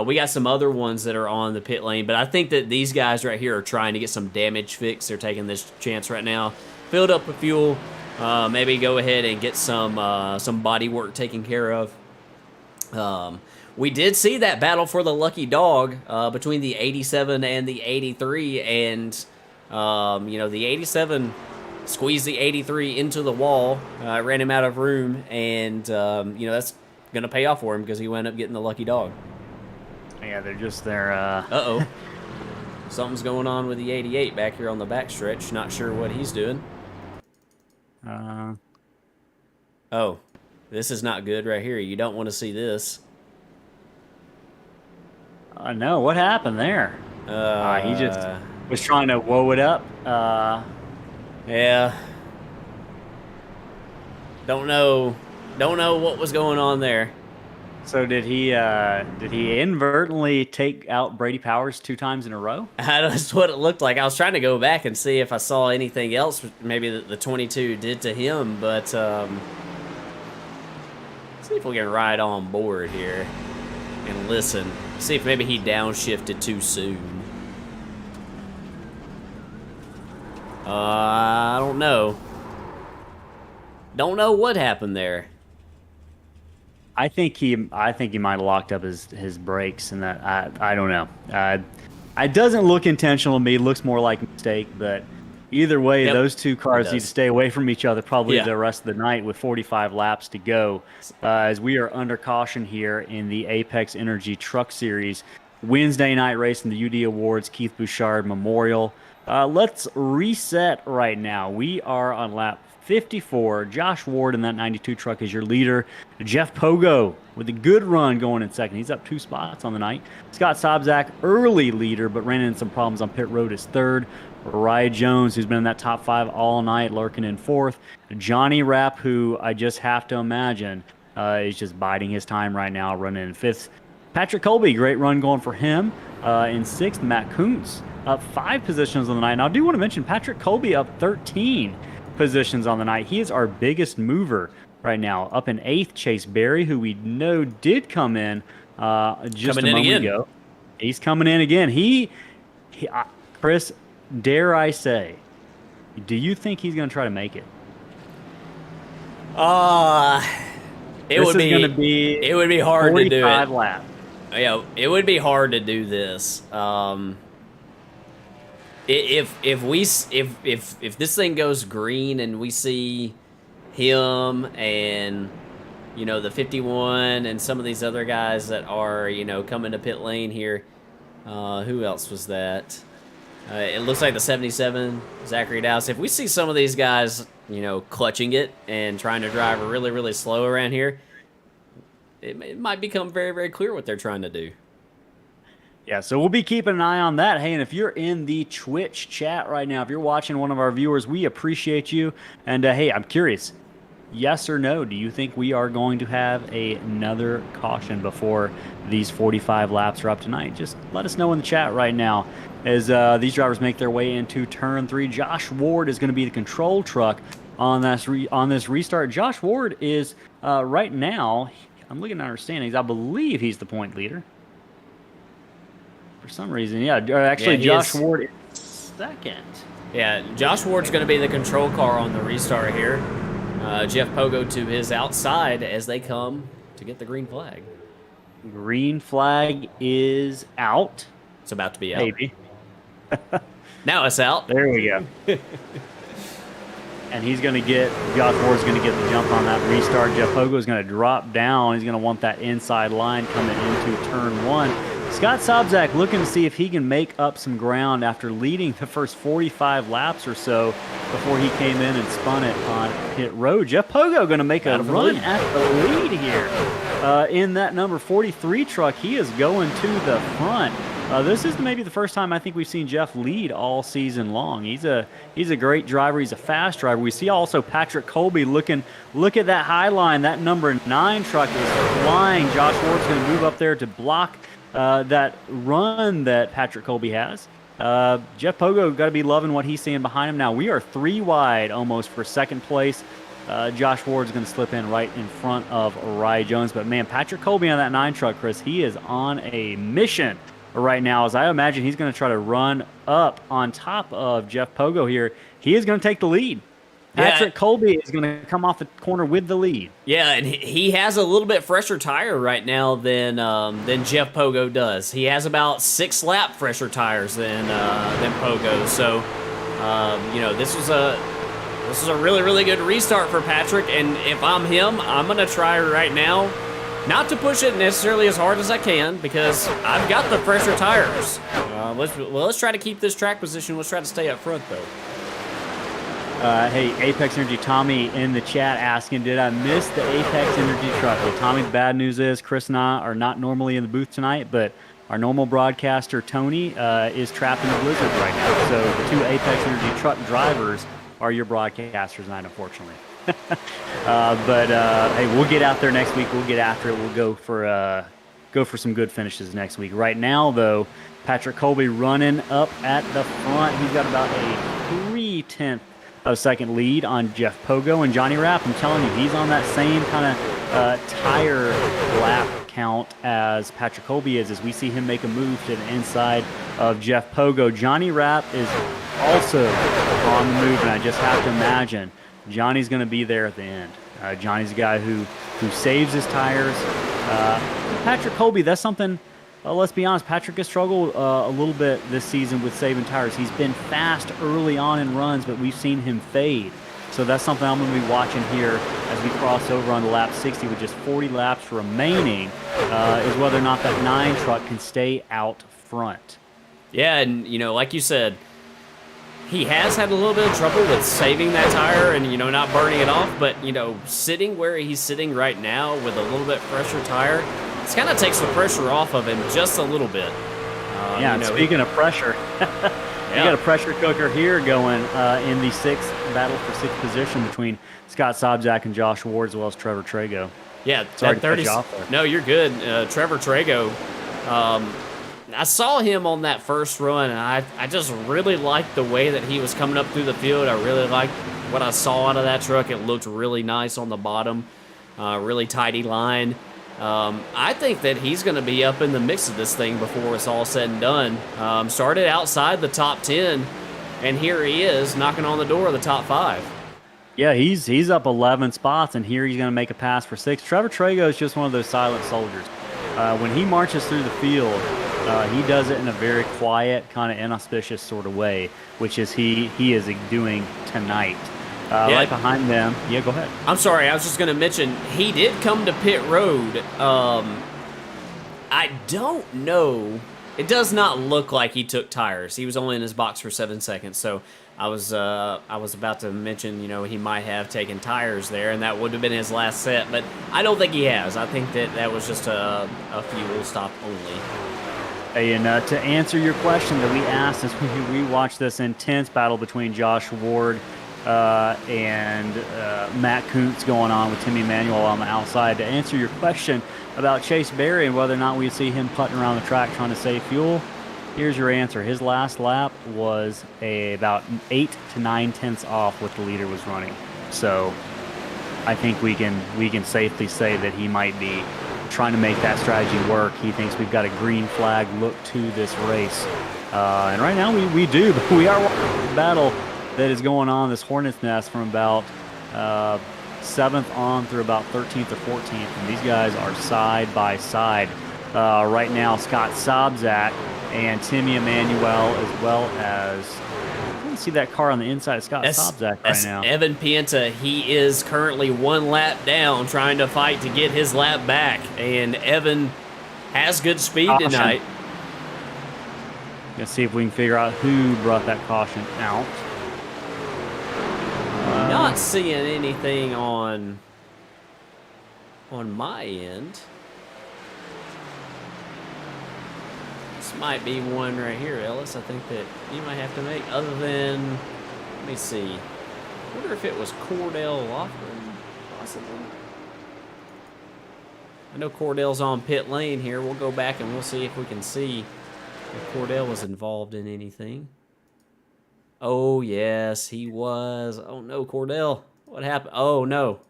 We got some other ones that are on the pit lane, but I think that these guys right here are trying to get some damage fixed. They're taking this chance right now. Filled up with fuel. Maybe go ahead and get some body work taken care of. We did see that battle for the lucky dog between the 87 and the 83, and the 87 squeezed the 83 into the wall, ran him out of room, and that's gonna pay off for him because he wound up getting the lucky dog. Yeah, they're just there. Uh-oh. Something's going on with the 88 back here on the backstretch. Not sure what he's doing. Oh, this is not good right here. You don't want to see this. No, what happened there? He just was trying to woe it up. Yeah. Don't know what was going on there. So did he inadvertently take out Brady Powers 2 times in a row? That's what it looked like. I was trying to go back and see if I saw anything else maybe that the 22 did to him, but see if we can ride on board here and listen. See if maybe he downshifted too soon. I don't know. Don't know what happened there. I think he might have locked up his brakes, and that I don't know. It doesn't look intentional to me. It looks more like a mistake, but either way, those two cars need to stay away from each other probably the rest of the night with 45 laps to go, as we are under caution here in the Apex Energy Truck Series Wednesday night race in the UD Awards Keith Bouchard Memorial. Let's reset right now. We are on lap 54. Josh Ward in that 92 truck is your leader. Jeff Pogo with a good run going in second. He's up 2 spots on the night. Scott Sobczak, early leader, but ran into some problems on pit road, is third. Ryan Jones, who's been in that top 5 all night, lurking in fourth. Johnny Rapp, who I just have to imagine is just biding his time right now, running in fifth. Patrick Colby, great run going for him in sixth. Matt Kuntz up 5 positions on the night. And I do want to mention Patrick Colby up 13 positions on the night. He is our biggest mover right now. Up in 8th, Chase Berry, who we know did come in just a moment ago. He's coming in again. He Chris, dare I say, do you think he's going to try to make it? It would be hard to do it. 45 laps. Yeah, it would be hard to do this. If this thing goes green and we see him and the 51 and some of these other guys that are coming to pit lane here, who else was that? It looks like the 77 Zachary Dowse. If we see some of these guys clutching it and trying to drive really, really slow around here, it might become very, very clear what they're trying to do. Yeah, so we'll be keeping an eye on that. Hey, and if you're in the Twitch chat right now, if you're watching one of our viewers, we appreciate you. And hey, I'm curious, yes or no, do you think we are going to have another caution before these 45 laps are up tonight? Just let us know in the chat right now as these drivers make their way into turn 3. Josh Ward is going to be the control truck on this restart. Josh Ward is right now, I'm looking at our standings, I believe he's the point leader. For some reason, actually, Josh Ward is second. Yeah, Josh Ward's going to be the control car on the restart here. Jeff Pogo to his outside as they come to get the green flag. Green flag is out. It's about to be out. Maybe. Now it's out. There we go. And Josh Ward's going to get the jump on that restart. Jeff Pogo is going to drop down. He's going to want that inside line coming into turn 1. Scott Sobczak looking to see if he can make up some ground after leading the first 45 laps or so before he came in and spun it on pit road. Jeff Pogo going to make a run at the lead here in that number 43 truck. He is going to the front. This is maybe the first time I think we've seen Jeff lead all season long. He's a great driver. He's a fast driver. We see also Patrick Colby look at that high line. That number 9 truck is flying. Josh Ward's going to move up there to block that run that Patrick Colby has. Jeff Pogo got to be loving what he's seeing behind him now. We are 3 wide almost for second place. Josh Ward's going to slip in right in front of Rye Jones. But, man, Patrick Colby on that 9 truck, Chris, he is on a mission right now, as I imagine he's going to try to run up on top of Jeff Pogo here. He is going to take the lead. Patrick Colby is going to come off the corner with the lead. Yeah, and he has a little bit fresher tire right now than Jeff Pogo does. He has about 6 lap fresher tires than Pogo. So, this was a really, really good restart for Patrick. And if I'm him, I'm going to try right now not to push it necessarily as hard as I can because I've got the fresher tires. Let's try to keep this track position. Let's try to stay up front, though. Hey, Apex Energy Tommy in the chat asking, did I miss the Apex Energy truck? Well, Tommy, the bad news is Chris and I are not normally in the booth tonight, but our normal broadcaster, Tony, is trapped in the blizzard right now. So the 2 Apex Energy truck drivers are your broadcasters tonight, unfortunately. Hey, we'll get out there next week. We'll get after it. We'll go for some good finishes next week. Right now, though, Patrick Colby running up at the front. He's got about a 3/10 of second lead on Jeff Pogo. And Johnny Rapp, I'm telling you, he's on that same kind of tire lap count as Patrick Colby is, as we see him make a move to the inside of Jeff Pogo. Johnny Rapp is also on the move, and I just have to imagine Johnny's going to be there at the end. Johnny's a guy who saves his tires. Patrick Colby, that's something, let's be honest, Patrick has struggled a little bit this season with saving tires. He's been fast early on in runs, but we've seen him fade. So that's something I'm going to be watching here as we cross over on the lap 60 with just 40 laps remaining, is whether or not that 9 truck can stay out front. Yeah, and, like you said, he has had a little bit of trouble with saving that tire and, not burning it off. But, sitting where he's sitting right now with a little bit fresher tire, it kind of takes the pressure off of him just a little bit. Speaking of pressure, you got a pressure cooker here going in the 6th battle for 6th position between Scott Sobczak and Josh Ward, as well as Trevor Trago. Yeah, sorry to cut you off there. No, you're good. Trevor Trago, I saw him on that first run, and I just really liked the way that he was coming up through the field. I really liked what I saw out of that truck. It looked really nice on the bottom, really tidy line. I think that he's going to be up in the mix of this thing before it's all said and done. Started outside the top 10, and here he is knocking on the door of the top 5. Yeah, he's up 11 spots, and here he's going to make a pass for 6. Trevor Trago is just one of those silent soldiers. When he marches through the field, he does it in a very quiet, kind of inauspicious sort of way, which is he is doing tonight. Right behind them. Yeah, go ahead. I'm sorry, I was just going to mention, he did come to pit road. I don't know. It does not look like he took tires. He was only in his box for 7 seconds, so I was about to mention, he might have taken tires there, and that would have been his last set, but I don't think he has. I think that was just a fuel stop only. Hey, and to answer your question that we asked as we watched this intense battle between Josh Ward and Matt Kuntz going on with Timmy Emanuel on the outside, to answer your question about Chase Berry and whether or not we see him putting around the track trying to save fuel, here's your answer. His last lap was about 8 to 9 tenths off what the leader was running. So I think we can safely say that he might be trying to make that strategy work. He thinks we've got a green flag look to this race. And right now we do, but we are watching the battle that is going on, this Hornet's Nest, from about 7th on through about 13th or 14th. And these guys are side by side. Right now, Scott Sobczak and Timmy Emanuel, as well as, I don't see that car on the inside of Scott Sobczak right now. Evan Pienta. He is currently 1 lap down, trying to fight to get his lap back. And Evan has good speed tonight. Let's see if we can figure out who brought that caution out. Not seeing anything on my end. This might be one right here, Ellis. I think that you might have to make. Other than, let me see. I wonder if it was Cordell Laughlin, possibly. I know Cordell's on pit lane here. We'll go back and we'll see if we can see if Cordell was involved in anything. Oh, yes, he was. Oh, no, Cordell. What happened? Oh, no.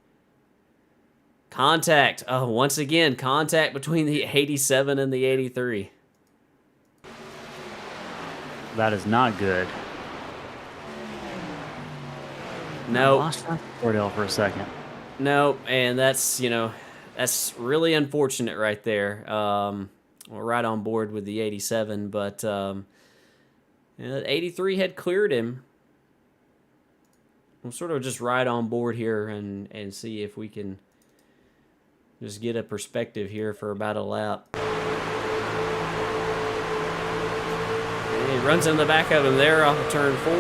Contact. Oh, once again, contact between the 87 and the 83. That is not good. No. Lost Cordell for a second. No, and that's, that's really unfortunate right there. We're right on board with the 87, but 83 had cleared him. We'll sort of just ride on board here and see if we can just get a perspective here for about a lap. And he runs in the back of him there off of turn 4.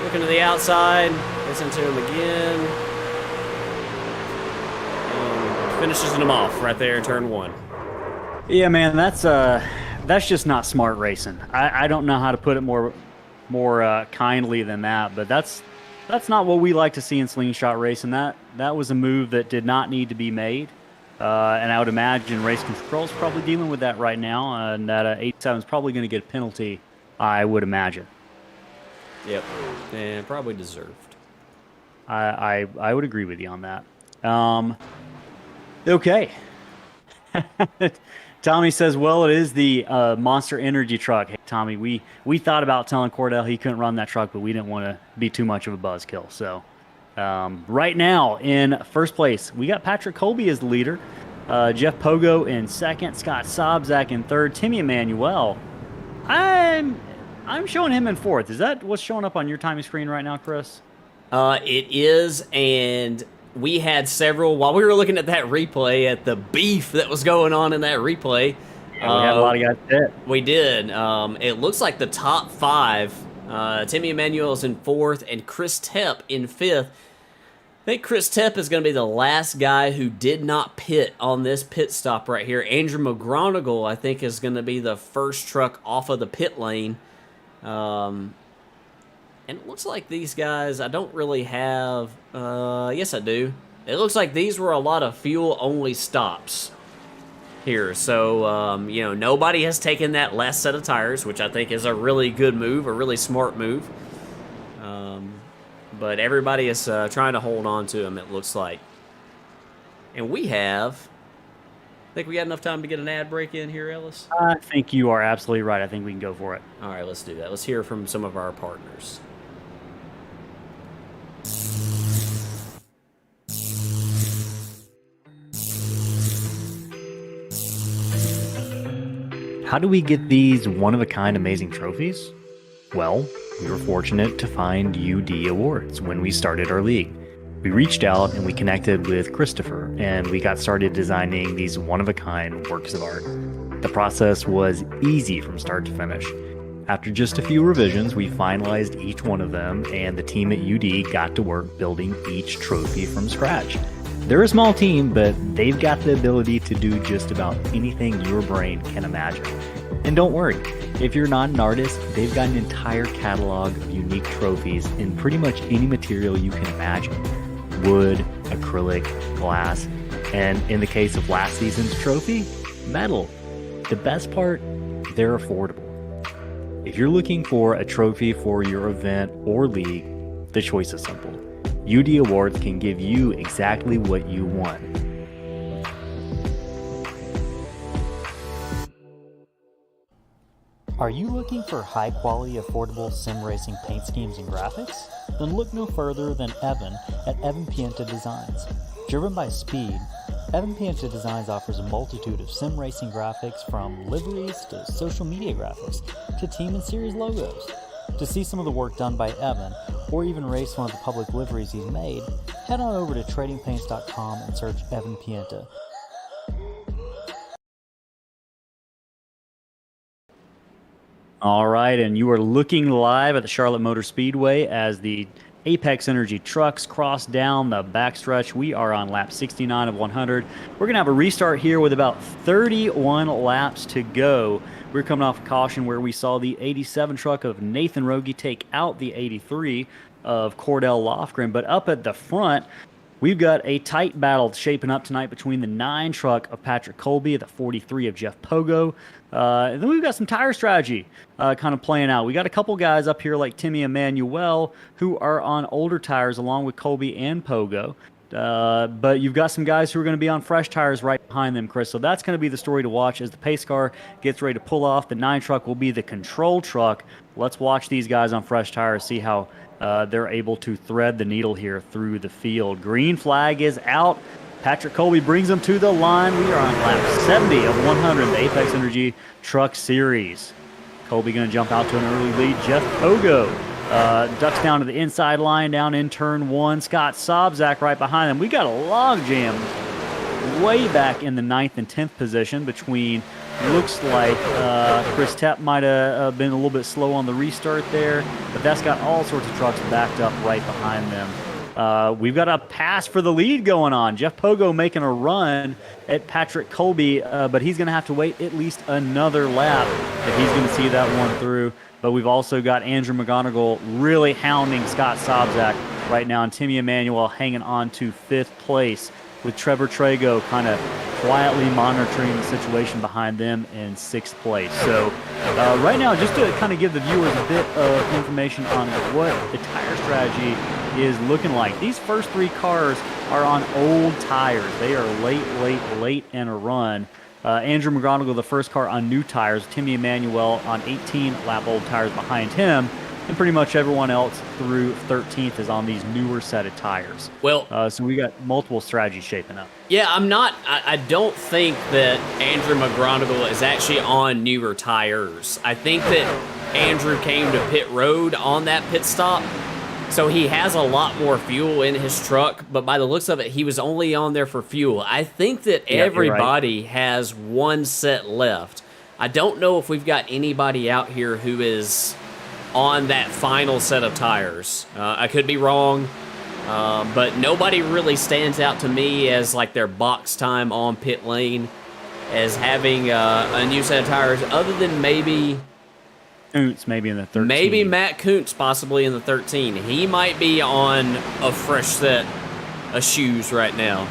Looking to the outside, listen to him again. And finishes him off right there in turn 1. Yeah, man, that's just not smart racing. I don't know how to put it more kindly than that, but that's not what we like to see in slingshot racing. That was a move that did not need to be made, and I would imagine race control's probably dealing with that right now, and that 87 is probably going to get a penalty, I would imagine. Yep, and probably deserved. I would agree with you on that. Okay. Tommy says, well, it is the Monster Energy truck. Hey, Tommy, we thought about telling Cordell he couldn't run that truck, but we didn't want to be too much of a buzzkill. So right now in first place, we got Patrick Colby as the leader. Jeff Pogo in second. Scott Sobzak in third. Timmy Emanuel. I'm showing him in fourth. Is that what's showing up on your timing screen right now, Chris? It is, and we had several, while we were looking at that replay, at the beef that was going on in that replay. Yeah, we had a lot of guys hit. We did. It looks like the top 5, Timmy Emanuel is in 4th, and Chris Tepp in 5th. I think Chris Tepp is going to be the last guy who did not pit on this pit stop right here. Andrew McGronigal, I think, is going to be the first truck off of the pit lane. And it looks like these guys, I don't really have, yes I do. It looks like these were a lot of fuel-only stops here. So, nobody has taken that last set of tires, which I think is a really good move, a really smart move. But everybody is trying to hold on to them, it looks like. And we have, I think we got enough time to get an ad break in here, Ellis? I think you are absolutely right. I think we can go for it. All right, let's do that. Let's hear from some of our partners. How do we get these one-of-a-kind amazing trophies? Well, we were fortunate to find UD Awards when we started our league. We reached out and we connected with Christopher, and we got started designing these one-of-a-kind works of art. The process was easy from start to finish. After just a few revisions, we finalized each one of them, and the team at UD got to work building each trophy from scratch. They're a small team, but they've got the ability to do just about anything your brain can imagine. And don't worry, if you're not an artist, they've got an entire catalog of unique trophies in pretty much any material you can imagine. Wood, acrylic, glass, and in the case of last season's trophy, metal. The best part, they're affordable. If you're looking for a trophy for your event or league, the choice is simple. UD Awards can give you exactly what you want. Are you looking for high-quality, affordable sim racing paint schemes and graphics? Then look no further than Evan at Evan Pienta Designs. Driven by speed, Evan Pienta Designs offers a multitude of sim racing graphics, from liveries to social media graphics to team and series logos. To see some of the work done by Evan, or even race one of the public liveries he's made, head on over to tradingpaints.com and search Evan Pienta. All right, and you are looking live at the Charlotte Motor Speedway as the Apex Energy trucks cross down the backstretch. We are on lap 69 of 100. We're going to have a restart here with about 31 laps to go. We're coming off a caution where we saw the 87 truck of Nathan Rogie take out the 83 of Cordell Lofgren, but up at the front, we've got a tight battle shaping up tonight between the 9 truck of Patrick Colby and the 43 of Jeff Pogo. And then we've got some tire strategy kind of playing out. We got a couple guys up here like Timmy Emmanuel who are on older tires along with Colby and Pogo. But you've got some guys who are going to be on fresh tires right behind them, Chris. So that's going to be the story to watch as the pace car gets ready to pull off. The 9 truck will be the control truck. Let's watch these guys on fresh tires, see how they're able to thread the needle here through the field. Green flag is out. Patrick Colby brings them to the line. We are on lap 70 of 100 in the Apex Energy Truck Series. Colby going to jump out to an early lead. Jeff Pogo ducks down to the inside line, down in turn 1. Scott Sobzak right behind him. We got a log jam way back in the 9th and 10th position between, looks like Chris Tepp might have been a little bit slow on the restart there, but that's got all sorts of trucks backed up right behind them. We've got a pass for the lead going on. Jeff Pogo making a run at Patrick Colby, but he's going to have to wait at least another lap if he's going to see that one through. But we've also got Andrew McGonigal really hounding Scott Sobzak right now, and Timmy Emmanuel hanging on to 5th place, with Trevor Trago kind of quietly monitoring the situation behind them in 6th place. So right now, just to kind of give the viewers a bit of information on what the tire strategy is looking like. These first 3 cars are on old tires. They are late in a run. Andrew McGonigal, the first car on new tires. Timmy Emmanuel on 18-lap old tires behind him. And pretty much everyone else through 13th is on these newer set of tires. Well, so we got multiple strategies shaping up. Yeah, I don't think that Andrew McGonigal is actually on newer tires. I think that Andrew came to pit road on that pit stop, so he has a lot more fuel in his truck, but by the looks of it, he was only on there for fuel. I think that everybody has one set left. I don't know if we've got anybody out here who is on that final set of tires. I could be wrong, but nobody really stands out to me as like their box time on pit lane as having a new set of tires, other than maybe Kuntz maybe in the 13. Maybe Matt Kuntz possibly in the 13. He might be on a fresh set of shoes right now.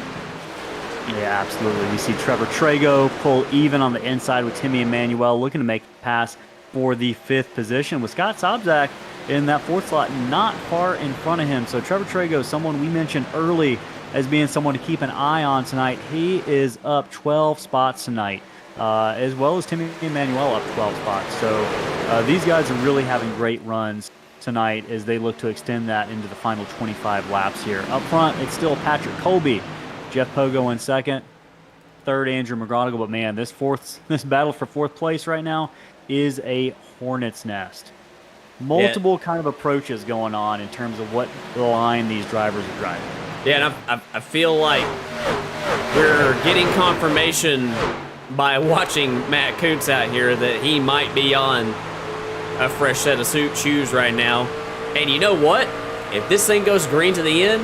Yeah, absolutely. We see Trevor Trago pull even on the inside with Timmy Emmanuel looking to make a pass for the 5th position, with Scott Sobzak in that 4th slot not far in front of him. So Trevor Trago, someone we mentioned early as being someone to keep an eye on tonight. He is up 12 spots tonight, as well as Timmy Emmanuel up 12 spots. So these guys are really having great runs tonight as they look to extend that into the final 25 laps here. Up front, it's still Patrick Colby, Jeff Pogo in 2nd, 3rd Andrew McGonigal. But man, this battle for 4th place right now is a hornet's nest. Multiple kind of approaches going on in terms of what line these drivers are driving. Yeah, and I feel like we're getting confirmation by watching Matt Kuntz out here that he might be on a fresh set of shoes right now. And you know what? If this thing goes green to the end,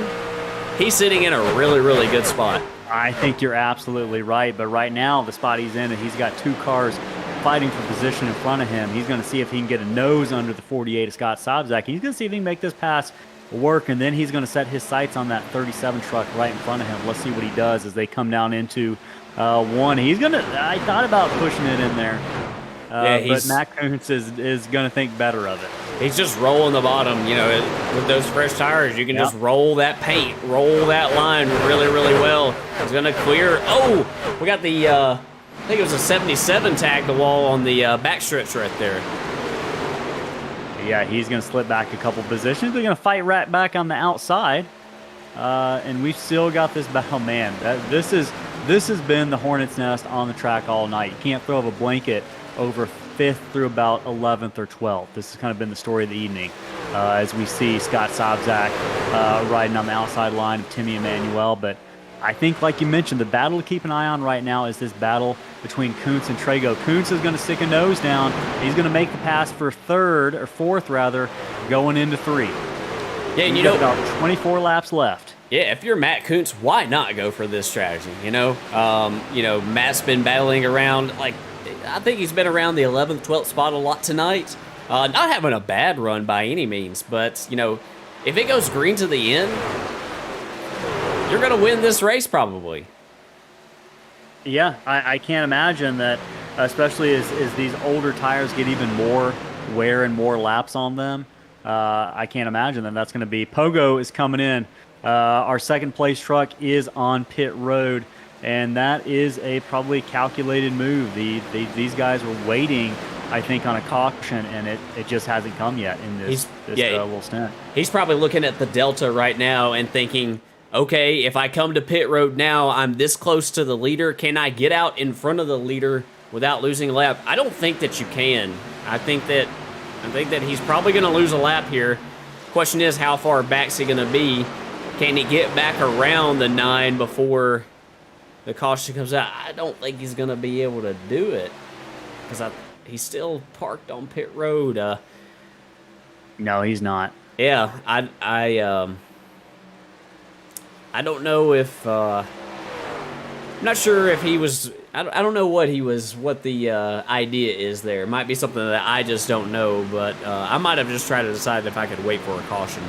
he's sitting in a really, really good spot. I think you're absolutely right. But right now, the spot he's in, and he's got 2 cars fighting for position in front of him. He's going to see if he can get a nose under the 48 of Scott Sobzak. He's going to see if he can make this pass work, and then he's going to set his sights on that 37 truck right in front of him. Let's see what he does as they come down into 1. He's going to, I thought about pushing it in there, but Matt Kuntz is going to think better of it. He's just rolling the bottom, you know, with those fresh tires. You can just roll that paint, roll that line really, really well. He's going to clear. Oh, we got the, I think it was a 77 tag the wall on the backstretch right there. Yeah, he's going to slip back a couple positions. They're going to fight right back on the outside. And we've still got this battle. Man, this has been the hornet's nest on the track all night. You can't throw up a blanket over 5th through about 11th or 12th. This has kind of been the story of the evening as we see Scott Sobzak riding on the outside line of Timmy Emmanuel. But I think, like you mentioned, the battle to keep an eye on right now is this battle between Kuntz and Trago. Kuntz is going to stick a nose down. He's going to make the pass for third, or fourth rather, going into 3. Yeah, and you know, about 24 laps left. Yeah, if you're Matt Kuntz, why not go for this strategy? You know, Matt's been battling around, like, I think he's been around the 11th, 12th spot a lot tonight. Not having a bad run by any means, but, you know, if it goes green to the end, you're going to win this race probably. Yeah, I can't imagine that, especially as these older tires get even more wear and more laps on them. I can't imagine that that's going to be. Pogo is coming in. Our second place truck is on pit road, and that is a probably calculated move. These guys were waiting, I think, on a caution, and it just hasn't come yet in this little stint. He's probably looking at the Delta right now and thinking, okay, if I come to pit road now, I'm this close to the leader. Can I get out in front of the leader without losing a lap? I don't think that you can. I think that he's probably going to lose a lap here. Question is, how far back's he going to be? Can he get back around the 9 before the caution comes out? I don't think he's going to be able to do it because he's still parked on pit road. No, he's not. Yeah, I don't know if I'm not sure if he was. I don't know what the idea is there. It might be something that I just don't know, but I might have just tried to decide if I could wait for a caution.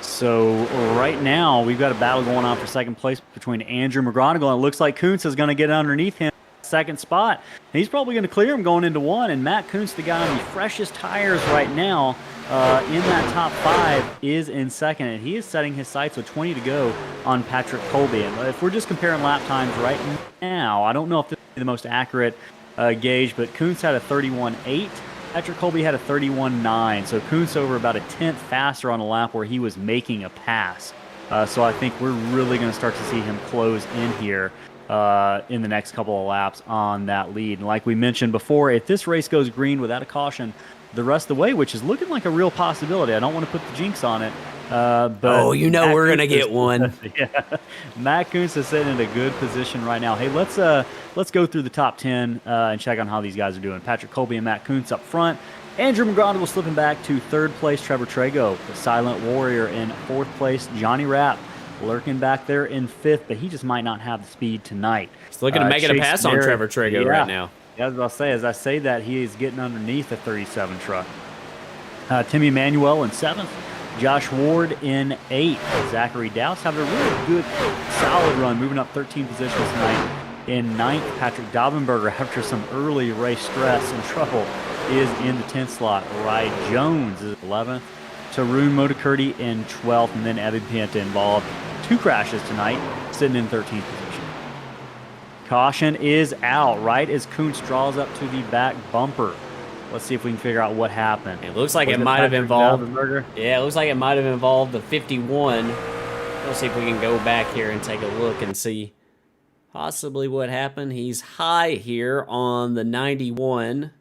So right now we've got a battle going on for second place between Andrew McGonigal, and it looks like Kuntz is going to get underneath him. Second spot. He's probably going to clear him going into 1, and Matt Kuntz, the guy on the freshest tires right now in that top 5, is in second, and he is setting his sights with 20 to go on Patrick Colby. And if we're just comparing lap times right now, I don't know if this is the most accurate gauge, but Kuntz had a 31.8. Patrick Colby had a 31.9, so Kuntz over about a tenth faster on a lap where he was making a pass. So I think we're really going to start to see him close in here in the next couple of laps on that lead. And like we mentioned before, if this race goes green without a caution the rest of the way, which is looking like a real possibility, I don't want to put the jinx on it. But we're going to get one. Yeah, Matt Kuntz is sitting in a good position right now. Hey, let's go through the top 10 and check on how these guys are doing. Patrick Colby and Matt Kuntz up front. Andrew McGonigal slipping back to third place. Trevor Trago, the Silent Warrior, in fourth place. Johnny Rapp lurking back there in fifth, but he just might not have the speed tonight. He's looking to make it a pass on Trevor Trago right now. Yeah, as I say that, he is getting underneath the 37 truck. Timmy Emanuel in seventh. Josh Ward in 8th. Zachary Douse having a really good, solid run, moving up 13 positions tonight. In 9th, Patrick Daubenberger, after some early race stress and trouble, is in the 10th slot. Rye Jones is 11th. Tarun Modicurti in 12th, and then Evan Pienta involved. 2 crashes tonight, sitting in 13th position. Caution is out right as Kuntz draws up to the back bumper. Let's see if we can figure out what happened. It looks like it might have involved. Yeah, it looks like it might have involved the 51. Let's see if we can go back here and take a look and see possibly what happened. He's high here on the 91,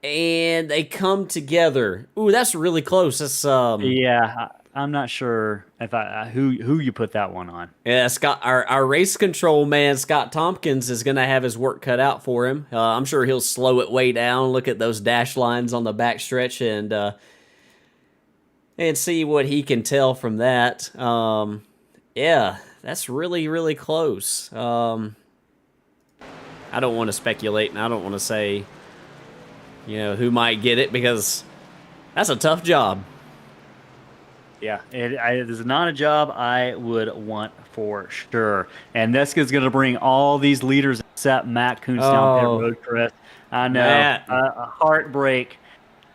and they come together. Ooh, that's really close. That's yeah. I'm not sure if who you put that one on. Yeah, Scott, our race control man, Scott Tompkins, is going to have his work cut out for him. I'm sure he'll slow it way down, look at those dash lines on the back stretch, and see what he can tell from that. Yeah, that's really, really close. I don't want to speculate, and I don't want to say, who might get it, because that's a tough job. Yeah, it is not a job I would want for sure. And this is going to bring all these leaders except Matt Kuntz down pit road, Chris. I know. A heartbreak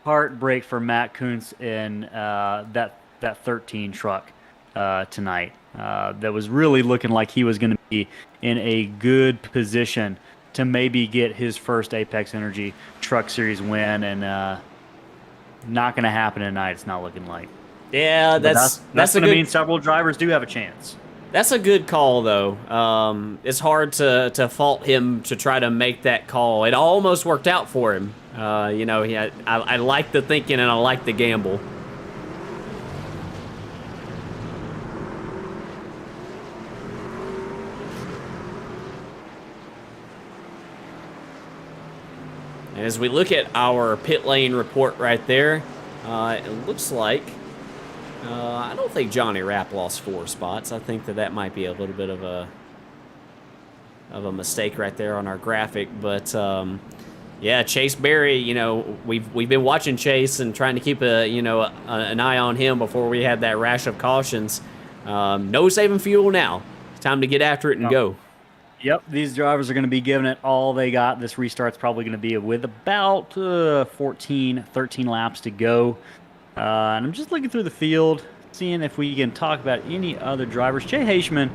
for Matt Kuntz in that 13 truck tonight. That was really looking like he was going to be in a good position to maybe get his first Apex Energy Truck Series win, and not going to happen tonight. It's not looking like. Yeah, that's going to mean several drivers do have a chance. That's a good call, though. It's hard to fault him to try to make that call. It almost worked out for him. I like the thinking and I like the gamble. As we look at our pit lane report right there, it looks like I don't think Johnny Rapp lost 4 spots. I think that might be a little bit of a mistake right there on our graphic, but yeah, Chase Berry, you know, we've been watching Chase and trying to keep an eye on him before we had that rash of cautions. No saving fuel now. It's time to get after it and go. Yep, these drivers are going to be giving it all they got. This restart's probably going to be with about 13 laps to go. And I'm just looking through the field, seeing if we can talk about any other drivers. Jay Haishman,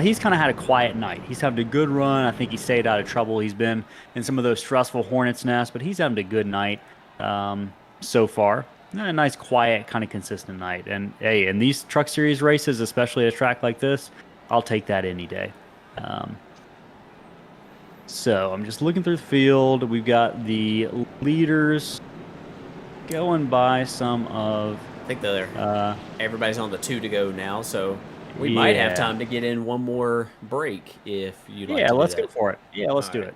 he's kind of had a quiet night. He's having a good run. I think he stayed out of trouble. He's been in some of those stressful Hornets' nests, but he's having a good night so far. A nice, quiet, kind of consistent night. And, hey, in these Truck Series races, especially at a track like this, I'll take that any day. So I'm just looking through the field. We've got the leaders going by some of... I think everybody's on the 2 to go now, so we might have time to get in one more break if you'd like to do let's that. go for it. Yeah, let's do it.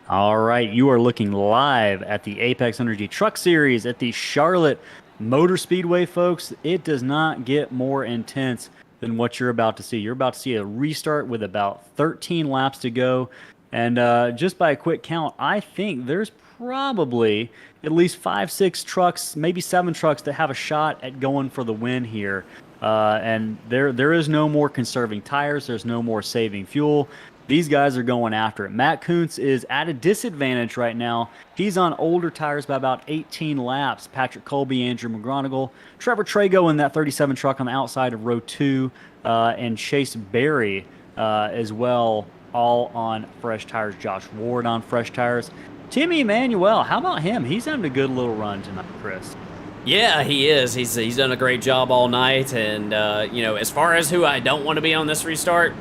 All right, you are looking live at the Apex Energy Truck Series at the Charlotte Motor Speedway, folks. It does not get more intense than what you're about to see. You're about to see a restart with about 13 laps to go. And just by a quick count, I think there's probably at least 5, 6 trucks, maybe 7 trucks that have a shot at going for the win here. And there is no more conserving tires. There's no more saving fuel. These guys are going after it. Matt Kuntz is at a disadvantage right now. He's on older tires by about 18 laps. Patrick Colby, Andrew McGonigal, Trevor Trago in that 37 truck on the outside of row 2, and Chase Berry as well, all on fresh tires. Josh Ward on fresh tires. Timmy Emanuel, how about him? He's having a good little run tonight, Chris. Yeah, he is. He's done a great job all night. And, as far as who I don't want to be on this restart,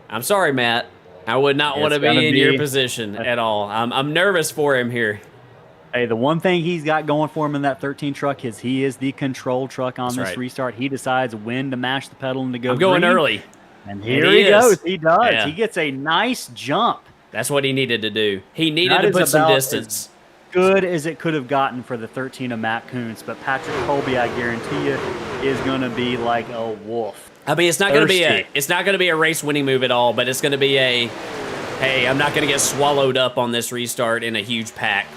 I'm sorry, Matt. I would not want to be in your position at all. I'm nervous for him here. Hey, the one thing he's got going for him in that 13 truck is he is the control truck on this restart. He decides when to mash the pedal and to go I'm going green. early. And here he goes. He does. Yeah. He gets a nice jump. That's what he needed to do. He needed to put some distance. Good as it could have gotten for the 13 of Matt Kuntz, but Patrick Colby, I guarantee you, is going to be like a wolf. I mean, it's not going to be a race winning move at all, but it's going to be hey, I'm not going to get swallowed up on this restart in a huge pack.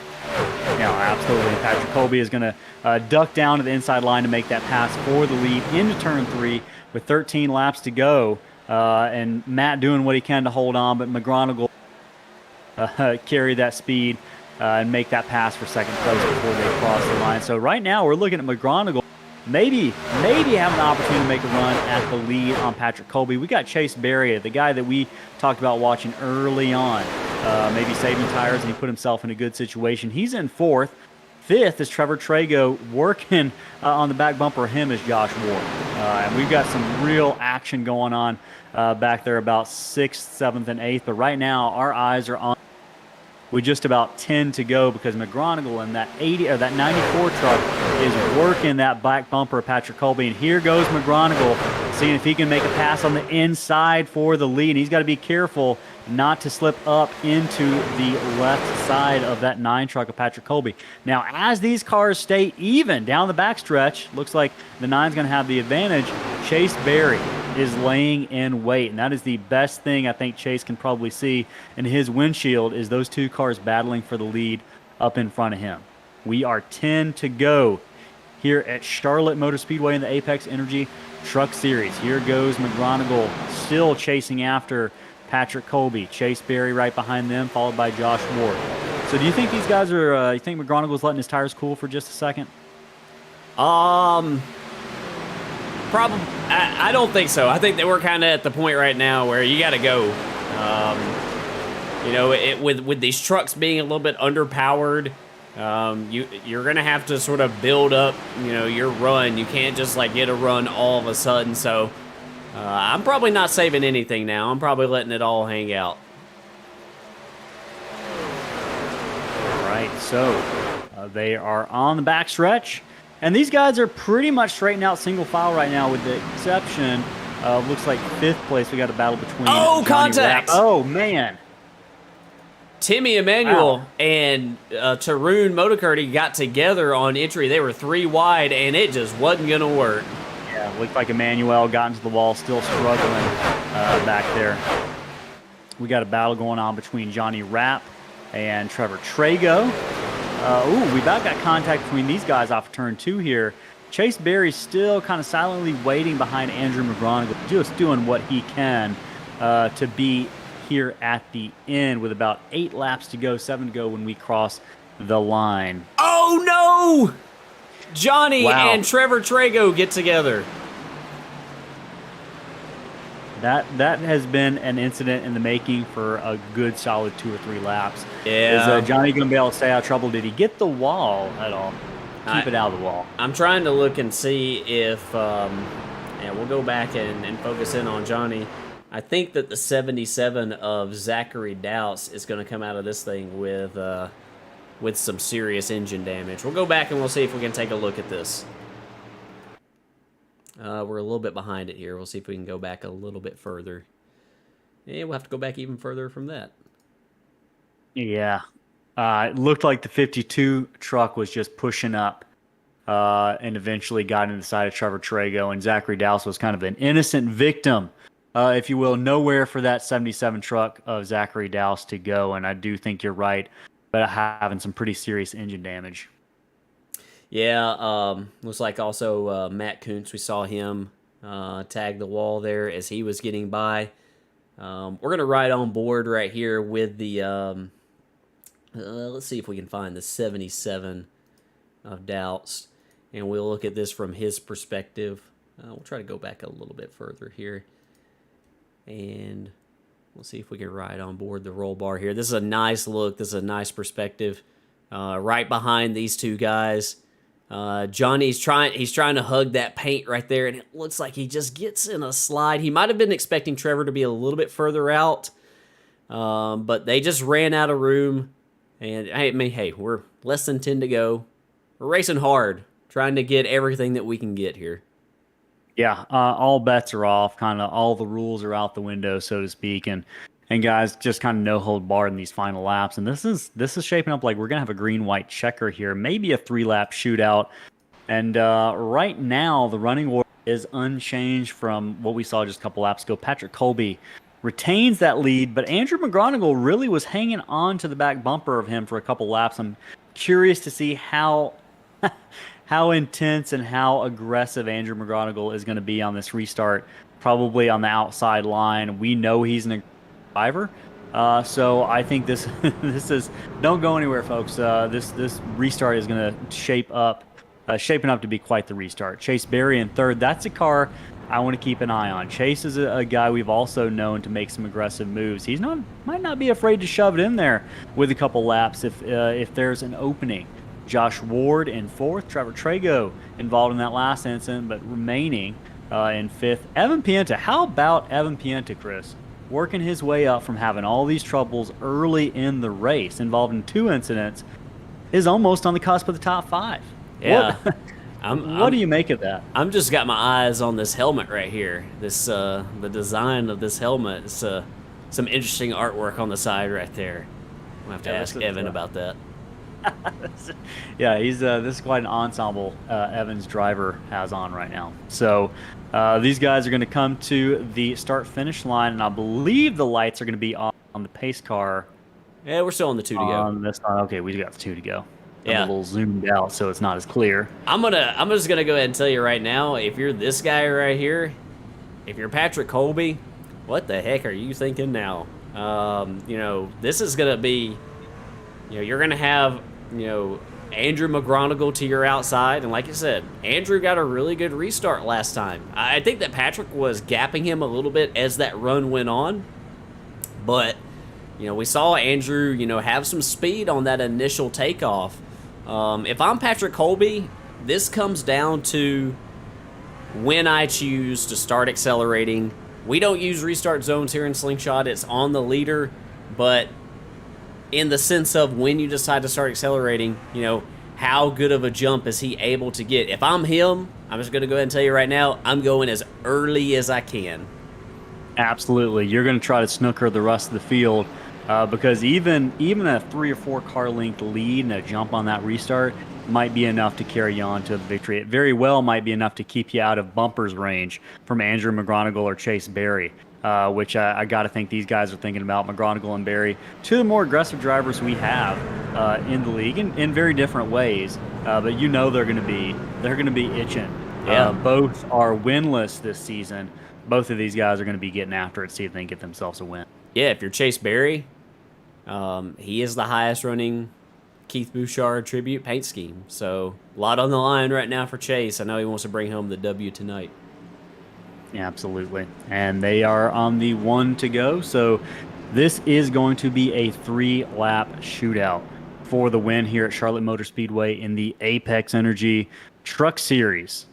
Yeah, absolutely. Patrick Colby is going to duck down to the inside line to make that pass for the lead into turn 3 with 13 laps to go, and Matt doing what he can to hold on, but McGonigal carry that speed and make that pass for second place before they cross the line. So right now we're looking at McGonigal maybe having the opportunity to make a run at the lead on Patrick Colby. We got Chase Berry, the guy that we talked about watching early on, maybe saving tires, and he put himself in a good situation. He's in 4th. Fifth is Trevor Trago. Working on the back bumper of him is Josh Ward. And we've got some real action going on back there about 6th, 7th, and 8th. But right now, our eyes are on with just about 10 to go because McGronigle in that 80 or that 94 truck is working that back bumper of Patrick Colby. And here goes McGronigle, seeing if he can make a pass on the inside for the lead. And he's got to be careful not to slip up into the left side of that 9 truck of Patrick Colby. Now, as these cars stay even down the backstretch, looks like the 9's going to have the advantage. Chase Berry is laying in wait, and that is the best thing I think Chase can probably see in his windshield is those 2 cars battling for the lead up in front of him. We are 10 to go here at Charlotte Motor Speedway in the Apex Energy Truck Series. Here goes McGronigle still chasing after Patrick Colby. Chase Berry right behind them, followed by Josh Ward. So do you think these guys are, you think McGronigle's letting his tires cool for just a second? Probably. I don't think so. I think that we're kind of at the point right now where you got to go. You know, with these trucks being a little bit underpowered, you're gonna have to sort of build up, you know, your run. You can't just like get a run all of a sudden. So I'm probably not saving anything now. I'm probably letting it all hang out. All right, so they are on the backstretch. And these guys are pretty much straightened out single file right now with the exception of, looks like 5th place. We got a battle between contact! Oh, man. Timmy Emanuel and Tarun Motokurti got together on entry. They were 3 wide, and it just wasn't going to work. Yeah, looked like Emmanuel got into the wall, still struggling back there. We got a battle going on between Johnny Rapp and Trevor Trago. We about got contact between these guys off of turn 2 here. Chase Berry still kind of silently waiting behind Andrew McGronigle, just doing what he can to be here at the end with about 8 laps to go, 7 to go when we cross the line. Oh, no! Johnny and Trevor Trago get together. That has been an incident in the making for a good solid 2 or 3 laps. Yeah. Is Johnny going to be able to stay out of trouble? Did he get the wall at all? Keep it out of the wall. I'm trying to look and see if, yeah, we'll go back and focus in on Johnny. I think that the 77 of Zachary Douse is going to come out of this thing with some serious engine damage. We'll go back and we'll see if we can take a look at this. We're a little bit behind it here. We'll see if we can go back a little bit further. Yeah, we'll have to go back even further from that. Yeah. It looked like the 52 truck was just pushing up and eventually got into the side of Trevor Trago, and Zachary Douse was kind of an innocent victim, if you will. Nowhere for that 77 truck of Zachary Douse to go, and I do think you're right, but having some pretty serious engine damage. Yeah, looks like also Matt Kuntz, we saw him tag the wall there as he was getting by. We're going to ride on board right here with the, let's see if we can find the 77 of Doubts, and we'll look at this from his perspective. We'll try to go back a little bit further here, and we'll see if we can ride on board the roll bar here. This is a nice look. This is a nice perspective. Right behind these 2 guys. Johnny's he's trying to hug that paint right there, and it looks like he just gets in a slide. He might have been expecting Trevor to be a little bit further out, but they just ran out of room. And I mean, hey, we're less than 10 to go. We're racing hard, trying to get everything that we can get here. Yeah, all bets are off. Kind of all the rules are out the window, so to speak, and guys, just kind of no hold barred in these final laps. And this is shaping up like we're gonna have a green-white checker here, maybe a 3-lap shootout. And right now, the running order is unchanged from what we saw just a couple laps ago. Patrick Colby retains that lead, but Andrew McGronigle really was hanging on to the back bumper of him for a couple laps. I'm curious to see how intense and how aggressive Andrew McGronigle is going to be on this restart. Probably on the outside line. We know he's an driver, so I think this is, don't go anywhere, folks. This restart is going to shaping up to be quite the restart. Chase Berry in 3rd. That's a car I want to keep an eye on. Chase is a guy we've also known to make some aggressive moves. He's might not be afraid to shove it in there with a couple laps if there's an opening. Josh Ward in 4th. Trevor Trago involved in that last incident, but remaining in 5th. Evan Pienta. How about Evan Pienta, Chris? Working his way up from having all these troubles early in the race, involved in 2 incidents, is almost on the cusp of the top 5. Yeah. What do you make of that? I'm just got my eyes on this helmet right here. This the design of this helmet. It's some interesting artwork on the side right there. We'll have to ask Evan about that. Yeah, he's this is quite an ensemble Evan's driver has on right now. So these guys are going to come to the start-finish line, and I believe the lights are going to be on the pace car. Yeah, we're still on the 2 to go. On this one. Okay, we got the 2 to go. Yeah. I'm a little zoomed out, so it's not as clear. I'm just gonna go ahead and tell you right now, if you're this guy right here, if you're Patrick Colby, what the heck are you thinking now? This is gonna be, you're gonna have, Andrew McGronigle to your outside, and like you said, Andrew got a really good restart last time. I think that Patrick was gapping him a little bit as that run went on, but we saw Andrew, have some speed on that initial takeoff. If I'm Patrick Colby, this comes down to when I choose to start accelerating. We don't use restart zones here in Slingshot. It's on the leader, but in the sense of when you decide to start accelerating, how good of a jump is he able to get? If I'm him, I'm just going to go ahead and tell you right now, I'm going as early as I can. Absolutely. You're going to try to snooker the rest of the field. Because even a 3 or 4 car length lead and a jump on that restart might be enough to carry you on to the victory. It very well might be enough to keep you out of bumpers range from Andrew McGronigle or Chase Berry, which I got to think these guys are thinking about. McGronigle and Berry, 2 of the more aggressive drivers we have in the league in very different ways. But they're going to be itching. Yeah. Both are winless this season. Both of these guys are going to be getting after it, see if they can get themselves a win. Yeah, if you're Chase Berry, he is the highest running Keith Bouchard tribute paint scheme. So a lot on the line right now for Chase. I know he wants to bring home the W tonight. Yeah, absolutely. And they are on the 1 to go. So this is going to be a 3-lap shootout for the win here at Charlotte Motor Speedway in the Apex Energy Truck Series.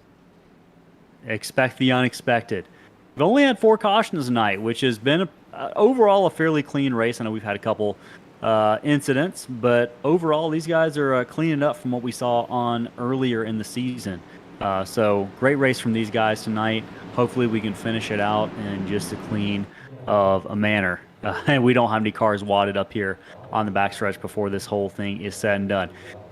Expect the unexpected. We've only had 4 cautions tonight, which has been overall a fairly clean race. I know we've had a couple incidents, but overall these guys are cleaning up from what we saw on earlier in the season. So great race from these guys tonight. Hopefully we can finish it out in just a clean of a manner. And we don't have any cars wadded up here on the backstretch before this whole thing is said and done.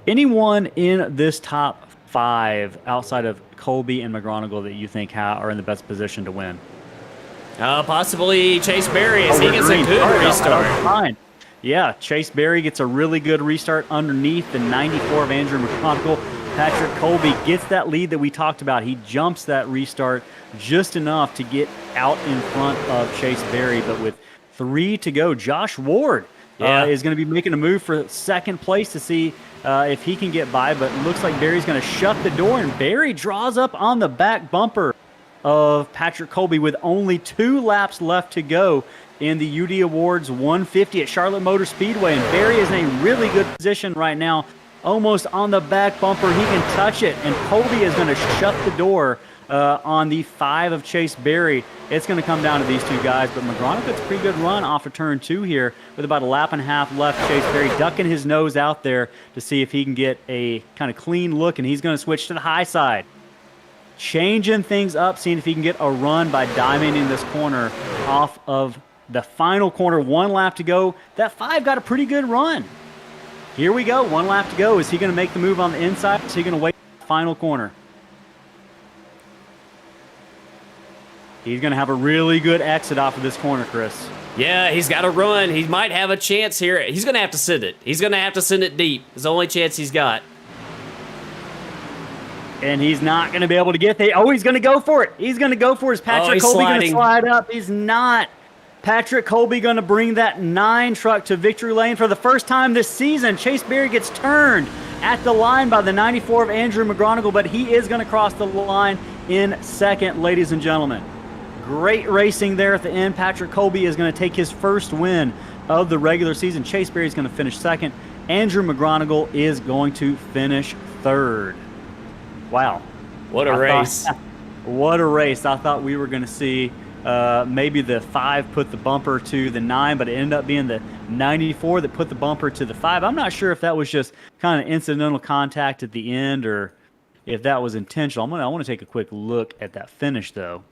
Anyone in this top 5 outside of Colby and McGronigle that you think are in the best position to win? Possibly Chase Berry as he gets a good restart. Fine. Yeah, Chase Berry gets a really good restart underneath the 94 of Andrew McGronigle. Patrick Colby gets that lead that we talked about. He jumps that restart just enough to get out in front of Chase Berry. But with 3 to go, Josh Ward is going to be making a move for 2nd place to see if he can get by. But it looks like Berry's going to shut the door, and Berry draws up on the back bumper of Patrick Colby with only 2 laps left to go in the UD Awards 150 at Charlotte Motor Speedway. And Berry is in a really good position right now, almost on the back bumper. He can touch it, and Colby is going to shut the door on the 5 of Chase Berry. It's going to come down to these 2 guys, but McGronigle gets a pretty good run off of turn 2 here with about a lap and a half left. Chase Berry ducking his nose out there to see if he can get a kind of clean look, and he's going to switch to the high side. Changing things up, seeing if he can get a run by diamonding this corner off of the final corner. 1 lap to go. That 5 got a pretty good run. Here we go. 1 lap to go. Is he going to make the move on the inside? Is he going to wait for the final corner? He's going to have a really good exit off of this corner, Chris. Yeah, he's got to run. He might have a chance here. He's going to have to send it. He's going to have to send it deep. It's the only chance he's got. And he's not going to be able to get there. Oh, he's going to go for it. He's going to go for it. Is Patrick Colby going to slide up? He's not. Patrick Colby going to bring that 9 truck to victory lane for the first time this season. Chase Berry gets turned at the line by the 94 of Andrew McGronigle, but he is going to cross the line in 2nd, ladies and gentlemen. Great racing there at the end. Patrick Colby is going to take his first win of the regular season. Chase Berry is going to finish 2nd. Andrew McGonigal is going to finish third. Wow. What a race. What a race. I thought we were going to see maybe the 5 put the bumper to the 9, but it ended up being the 94 that put the bumper to the 5. I'm not sure if that was just kind of incidental contact at the end or if that was intentional. I want to take a quick look at that finish, though.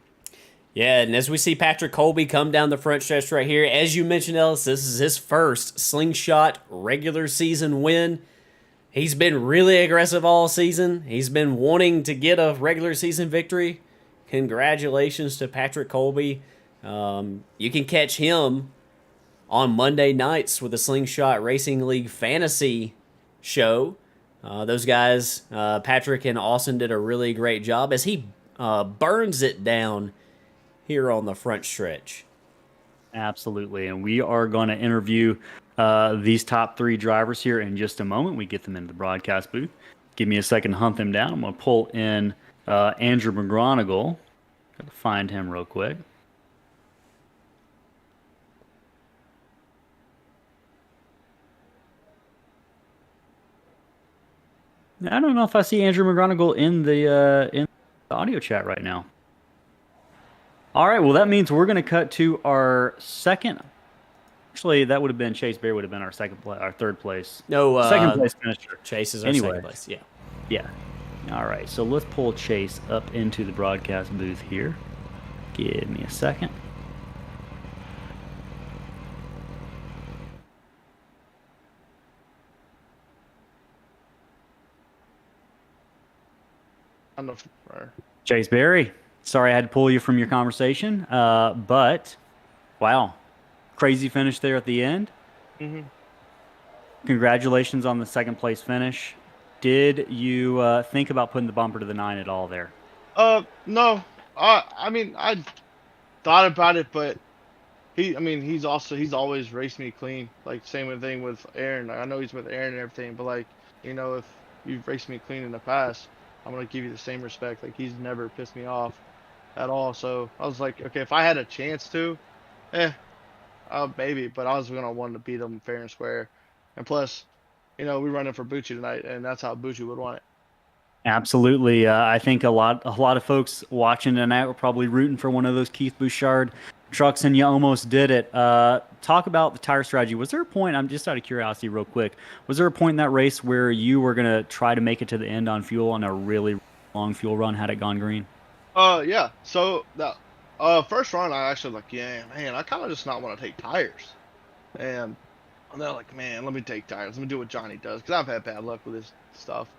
Yeah, and as we see Patrick Colby come down the front stretch right here, as you mentioned, Ellis, this is his first Slingshot regular season win. He's been really aggressive all season. He's been wanting to get a regular season victory. Congratulations to Patrick Colby. You can catch him on Monday nights with the Slingshot Racing League Fantasy show. Those guys, Patrick and Austin, did a really great job as he burns it down here on the front stretch. Absolutely. And we are going to interview these top 3 drivers here in just a moment. We get them into the broadcast booth. Give me a second to hunt them down. I'm going to pull in Andrew McGonigal. Got to find him real quick. I don't know if I see Andrew McGonigal in the audio chat right now. All right, well, that means we're going to cut to our second. Actually, that would have been Chase Berry would have been our third place. No, second place finisher. Chase is our second place. Yeah. Yeah. All right, so let's pull Chase up into the broadcast booth here. Give me a second. Chase Berry, sorry I had to pull you from your conversation, but wow, crazy finish there at the end. Mm-hmm. Congratulations on the second place finish. Did you think about putting the bumper to the 9 at all there? No. I mean, I thought about it, but he's always raced me clean. Like, same thing with Aaron. I know he's with Aaron and everything, but like, if you've raced me clean in the past, I'm going to give you the same respect. Like, he's never pissed me off at all. So I was like, okay, if I had a chance to, maybe, but I was going to want to beat him fair and square. And plus, we're running for Bouchard tonight, and that's how Bouchard would want it. Absolutely. I think a lot of folks watching tonight were probably rooting for one of those Keith Bouchard trucks, and you almost did it. Talk about the tire strategy. Was there a point, I'm just out of curiosity real quick, was there a point in that race where you were going to try to make it to the end on fuel on a really long fuel run had it gone green? Yeah. So the first run, I actually was like, yeah, man, I kind of just not want to take tires. And they're like, man, let me take tires. Let me do what Johnny does, because I've had bad luck with this stuff.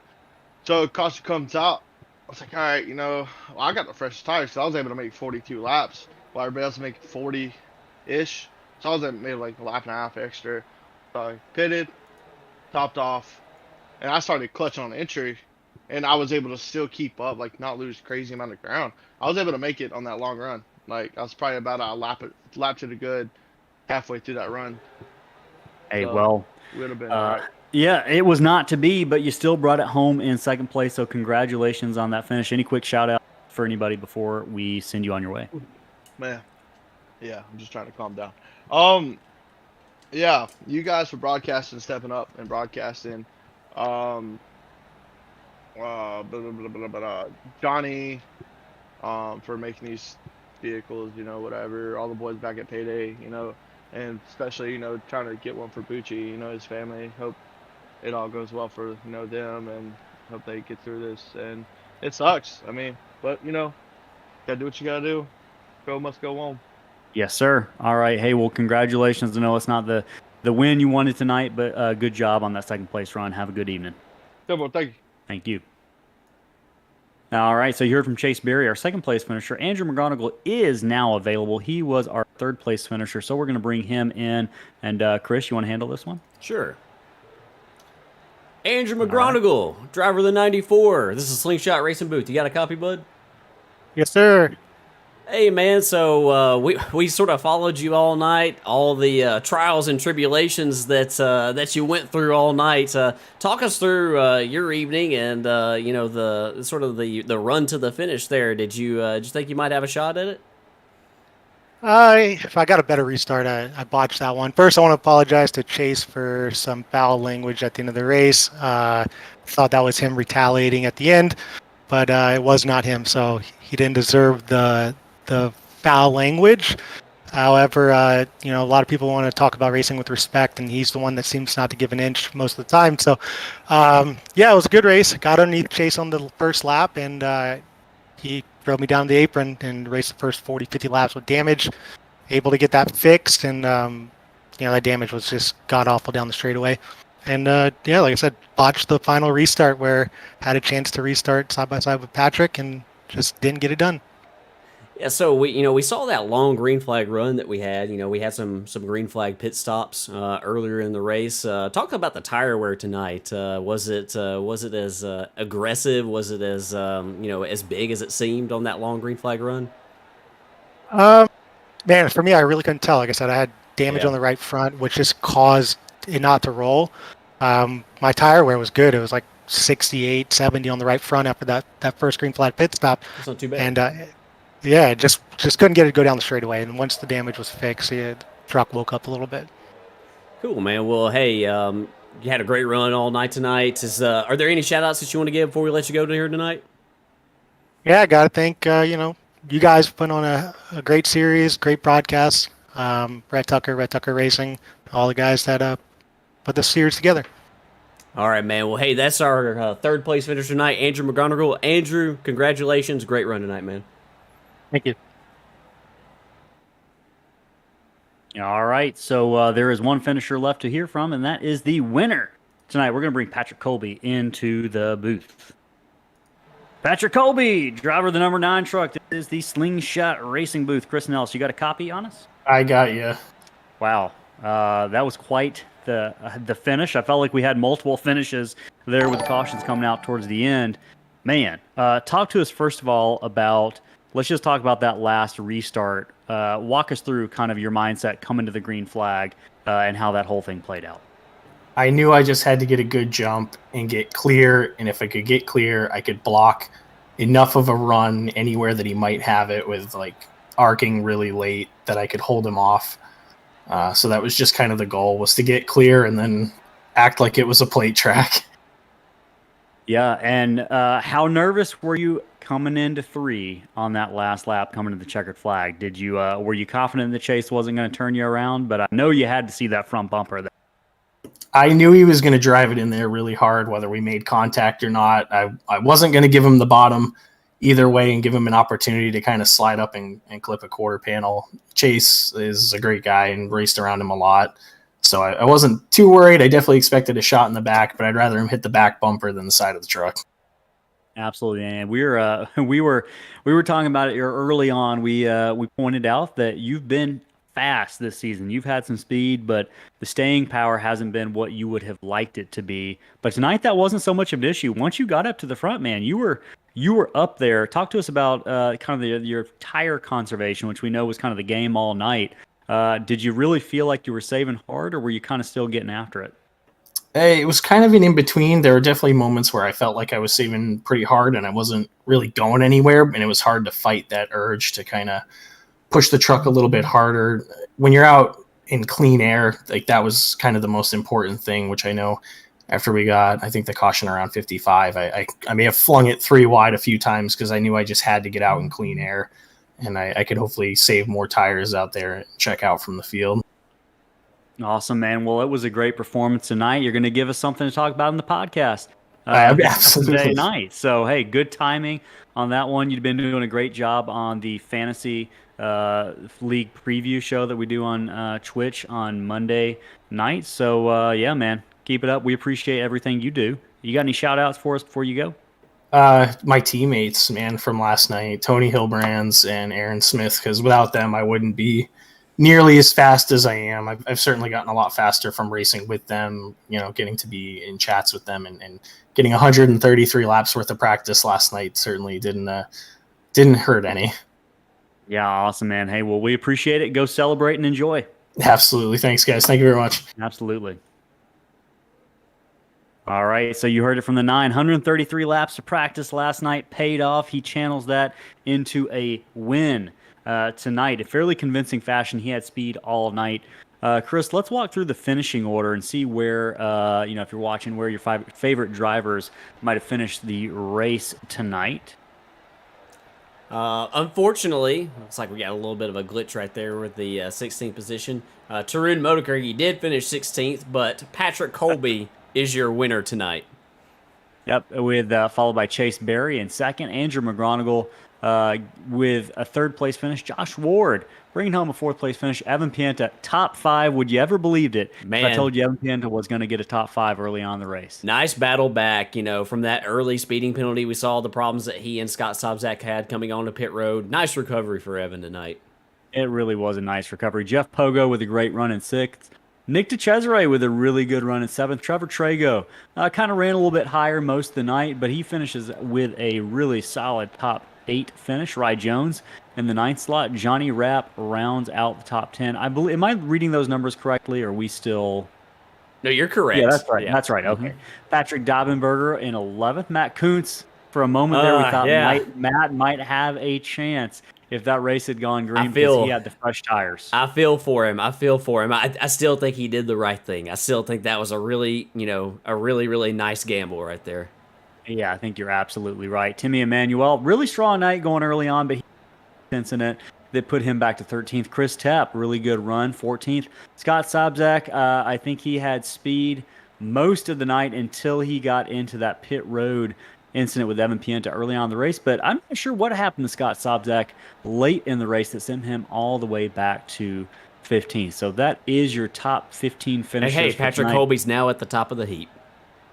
So caution comes out. I was like, all right, well, I got the freshest tires, so I was able to make 42 laps while everybody else was making 40-ish. So I was able to make like a lap and a half extra. So I pitted, topped off, and I started clutching on the entry, and I was able to still keep up, like not lose crazy amount of ground. I was able to make it on that long run. Like, I was probably about a lap to the good halfway through that run. Hey, So, well, would have been all right. yeah, it was not to be, but you still brought it home in second place, so congratulations on that finish. Any quick shout-out for anybody before we send you on your way? Man, yeah, I'm just trying to calm down. Yeah, you guys for broadcasting, stepping up and broadcasting. Johnny, for making these vehicles, whatever. All the boys back at Payday, and especially, trying to get one for Bucci, his family. Hope it all goes well for, them, and hope they get through this. And it sucks. I mean, but, gotta do what you gotta do. Go must go on. Yes, sir. All right. Hey, well, congratulations. I know it's not the win you wanted tonight, but good job on that second place run. Have a good evening. Well, thank you. Thank you. All right, so you heard from Chase Berry, our second place finisher. Andrew McGonigal is now available. He was our third place finisher, so we're going to bring him in. And Chris, you want to handle this one? Sure. Andrew McGonigal, driver of the 94. This is Slingshot Racing Booth. You got a copy, bud? Yes, sir. Hey, man, so we sort of followed you all night, all the trials and tribulations that you went through all night. Talk us through your evening and, the sort of the run to the finish there. Did you think you might have a shot at it? If I got a better restart, I botched that one. First, I want to apologize to Chase for some foul language at the end of the race. Thought that was him retaliating at the end, but it was not him, so he didn't deserve the foul language. However, a lot of people want to talk about racing with respect, and he's the one that seems not to give an inch most of the time. So, yeah, it was a good race. Got underneath Chase on the first lap, and he drove me down the apron and raced the first 40, 50 laps with damage. Able to get that fixed, and that damage was just god awful down the straightaway. And yeah, like I said, botched the final restart where had a chance to restart side by side with Patrick and just didn't get it done. Yeah, so we saw that long green flag run that we had. We had some green flag pit stops earlier in the race. Talk about the tire wear tonight. Was it as aggressive? Was it as as big as it seemed on that long green flag run? Man, for me, I really couldn't tell. Like I said, I had damage on the right front, which just caused it not to roll. My tire wear was good. It was like 68, 70 on the right front after that first green flag pit stop. That's not too bad. And yeah, just couldn't get it to go down the straightaway. And once the damage was fixed, the truck woke up a little bit. Cool, man. Well, hey, you had a great run all night tonight. Are there any shout outs that you want to give before we let you go to here tonight? Yeah, I got to thank, you guys put on a great series, great broadcast. Red Tucker Racing, all the guys that put this series together. All right, man. Well, hey, that's our third place finisher tonight, Andrew McGonigal. Andrew, congratulations. Great run tonight, man. Thank you. All right, so there is one finisher left to hear from, and that is the winner. Tonight, we're going to bring Patrick Colby into the booth. Patrick Colby, driver of the number 9 truck. This is the Slingshot Racing booth. Chris Nellis, you got a copy on us? I got you. Wow, that was quite the finish. I felt like we had multiple finishes there with the cautions coming out towards the end. Man, talk to us first of all about, let's just talk about that last restart. Walk us through kind of your mindset coming to the green flag and how that whole thing played out. I knew I just had to get a good jump and get clear, and if I could get clear, I could block enough of a run anywhere that he might have it with like arcing really late that I could hold him off. So that was just kind of the goal, was to get clear and then act like it was a plate track. Yeah, and how nervous were you coming into 3 on that last lap coming to the checkered flag? Did you were you confident the chase wasn't going to turn you around? But I know you had to see that front bumper there. I knew he was going to drive it in there really hard, whether we made contact or not. I wasn't going to give him the bottom either way and give him an opportunity to kind of slide up and clip a quarter panel. Chase is a great guy and raced around him a lot. So I wasn't too worried. I definitely expected a shot in the back, but I'd rather him hit the back bumper than the side of the truck. Absolutely, and we were talking about it here early on. We pointed out that you've been fast this season. You've had some speed, but the staying power hasn't been what you would have liked it to be. But tonight, that wasn't so much of an issue. Once you got up to the front, man, you were up there. Talk to us about kind of your tire conservation, which we know was kind of the game all night. Did you really feel like you were saving hard, or were you kind of still getting after it? It was kind of an in-between. There were definitely moments where I felt like I was saving pretty hard and I wasn't really going anywhere, and it was hard to fight that urge to kind of push the truck a little bit harder. When you're out in clean air, like that was kind of the most important thing, which I know after we got, I think, the caution around 55, I may have flung it 3 wide a few times because I knew I just had to get out in clean air, and I could hopefully save more tires out there and check out from the field. Awesome, man. Well, it was a great performance tonight. You're going to give us something to talk about in the podcast Absolutely. today night. So, hey, good timing on that one. You've been doing a great job on the fantasy league preview show that we do on Twitch on Monday night. So, yeah, man, keep it up. We appreciate everything you do. You got any shout outs for us before you go? My teammates, man, from last night, Tony Hilbrands and Aaron Smith, because without them, I wouldn't be nearly as fast as I am. I've certainly gotten a lot faster from racing with them, getting to be in chats with them and getting 133 laps worth of practice last night certainly didn't hurt any. Yeah, awesome, man. Hey, well, we appreciate it. Go celebrate and enjoy. Absolutely. Thanks, guys. Thank you very much. Absolutely. All right, so you heard it from the 933 laps of practice last night paid off. He channels that into a win. tonight. A fairly convincing fashion. He had speed all night. Chris, let's walk through the finishing order and see where, if you're watching, where your favorite drivers might have finished the race tonight. Unfortunately, looks like we got a little bit of a glitch right there with the 16th position. Tarun Motokurgi did finish 16th, but Patrick Colby is your winner tonight. Yep, with followed by Chase Berry in second, Andrew McGonigal with a third place finish, Josh Ward bringing home a fourth place finish, Evan Pienta top 5. Would you ever believed it? Man, if I told you Evan Pienta was going to get a top 5 early on in the race. Nice battle back, from that early speeding penalty. We saw the problems that he and Scott Sobczak had coming onto pit road. Nice recovery for Evan tonight. It really was a nice recovery. Jeff Pogo with a great run in 6th. Nick DeCesare with a really good run in 7th. Trevor Trago kind of ran a little bit higher most of the night, but he finishes with a really solid top 8 finish. Rye Jones in the 9th slot. Johnny Rapp rounds out the top 10. I believe. Am I reading those numbers correctly? Or are we still? No, you're correct. Yeah, that's right. Yeah. That's right. Okay. Mm-hmm. Patrick Dobbenberger in 11th. Matt Kuntz. For a moment there, we thought Matt might have a chance if that race had gone green because he had the fresh tires. I feel for him. I still think he did the right thing. I still think that was a really, really nice gamble right there. Yeah, I think you're absolutely right. Timmy Emmanuel, really strong night going early on, but he had an incident that put him back to 13th. Chris Tepp, really good run, 14th. Scott Sobczak, I think he had speed most of the night until he got into that pit road incident with Evan Pienta early on in the race, but I'm not sure what happened to Scott Sobczak late in the race that sent him all the way back to 15th. So that is your top 15 finishers. Hey, Patrick Colby's now at the top of the heap.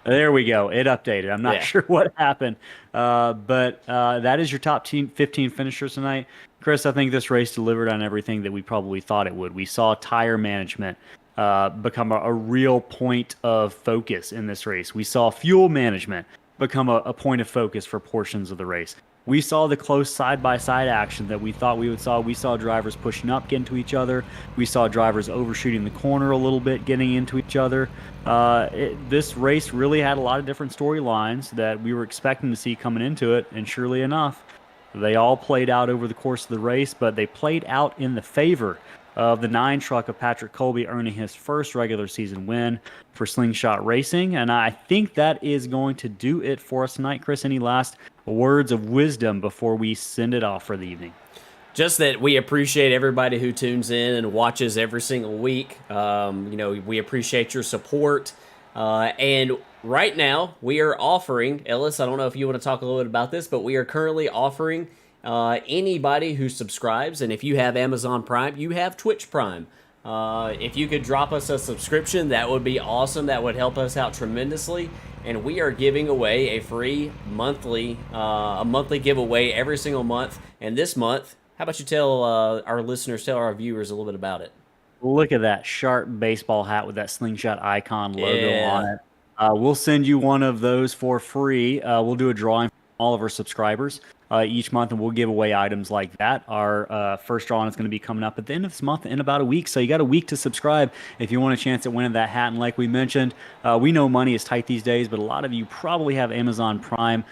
There we go. It updated. I'm not sure what happened, but that is your top 15 finishers tonight. Chris, I think this race delivered on everything that we probably thought it would. We saw tire management become a real point of focus in this race. We saw fuel management become a point of focus for portions of the race. We saw the close side-by-side action that we thought we would saw. We saw drivers pushing up, getting to each other. We saw drivers overshooting the corner a little bit, getting into each other. This race really had a lot of different storylines that we were expecting to see coming into it, and surely enough, they all played out over the course of the race, but they played out in the favor of the 9 truck of Patrick Colby, earning his first regular season win for Slingshot Racing. And I think that is going to do it for us tonight. Chris, any last words of wisdom before we send it off for the evening? Just that we appreciate everybody who tunes in and watches every single week. We appreciate your support. And right now, we are offering, Ellis, I don't know if you want to talk a little bit about this, but we are currently offering anybody who subscribes, and if you have Amazon Prime, you have Twitch Prime. If you could drop us a subscription, that would be awesome. That would help us out tremendously. And we are giving away a free monthly giveaway every single month. And this month, how about you tell our listeners, tell our viewers a little bit about it? Look at that sharp baseball hat with that Slingshot icon logo on it. We'll send you one of those for free. We'll do a drawing for all of our subscribers each month, and we'll give away items like that. Our first drawing is going to be coming up at the end of this month in about a week, so you got a week to subscribe if you want a chance at winning that hat. And like we mentioned, we know money is tight these days, but a lot of you probably have Amazon Prime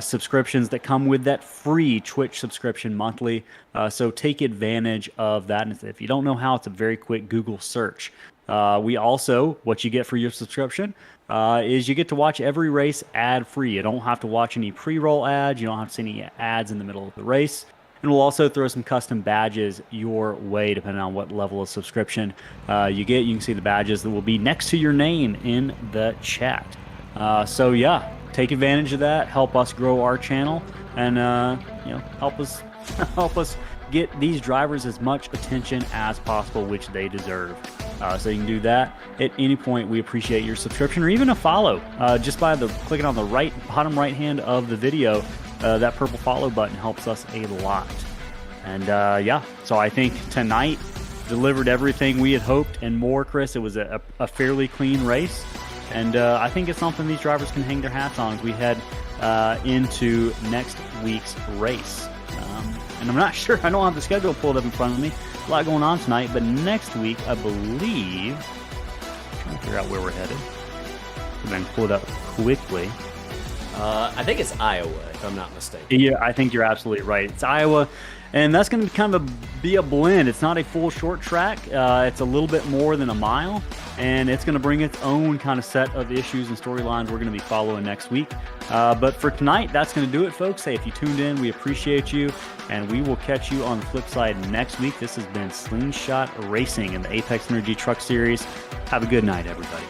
subscriptions that come with that free Twitch subscription monthly, so take advantage of that. And if you don't know how, it's a very quick Google search. We also, what you get for your subscription is you get to watch every race ad-free. You don't have to watch any pre-roll ads. You don't have to see any ads in the middle of the race. And we'll also throw some custom badges your way, depending on what level of subscription you get. You can see the badges that will be next to your name in the chat. So yeah, take advantage of that. Help us grow our channel, and help us get these drivers as much attention as possible, which they deserve. So you can do that at any point. We appreciate your subscription or even a follow. Just by clicking on the bottom right hand of the video, that purple follow button helps us a lot. And so I think tonight delivered everything we had hoped and more, Chris. It was a fairly clean race, and I think it's something these drivers can hang their hats on as we head into next week's race. And I'm not sure, I don't have the schedule pulled up in front of me. A lot going on tonight, but next week, I believe, I'm trying to figure out where we're headed. So then pull it up quickly. I think it's Iowa, if I'm not mistaken. Yeah, I think you're absolutely right. It's Iowa. And that's going to kind of be a blend. It's not a full short track. It's a little bit more than a mile, and it's going to bring its own kind of set of issues and storylines we're going to be following next week. But for tonight, that's going to do it, folks. Hey, if you tuned in, we appreciate you, and we will catch you on the flip side next week. This has been Slingshot Racing in the Apex Energy Truck Series. Have a good night, everybody.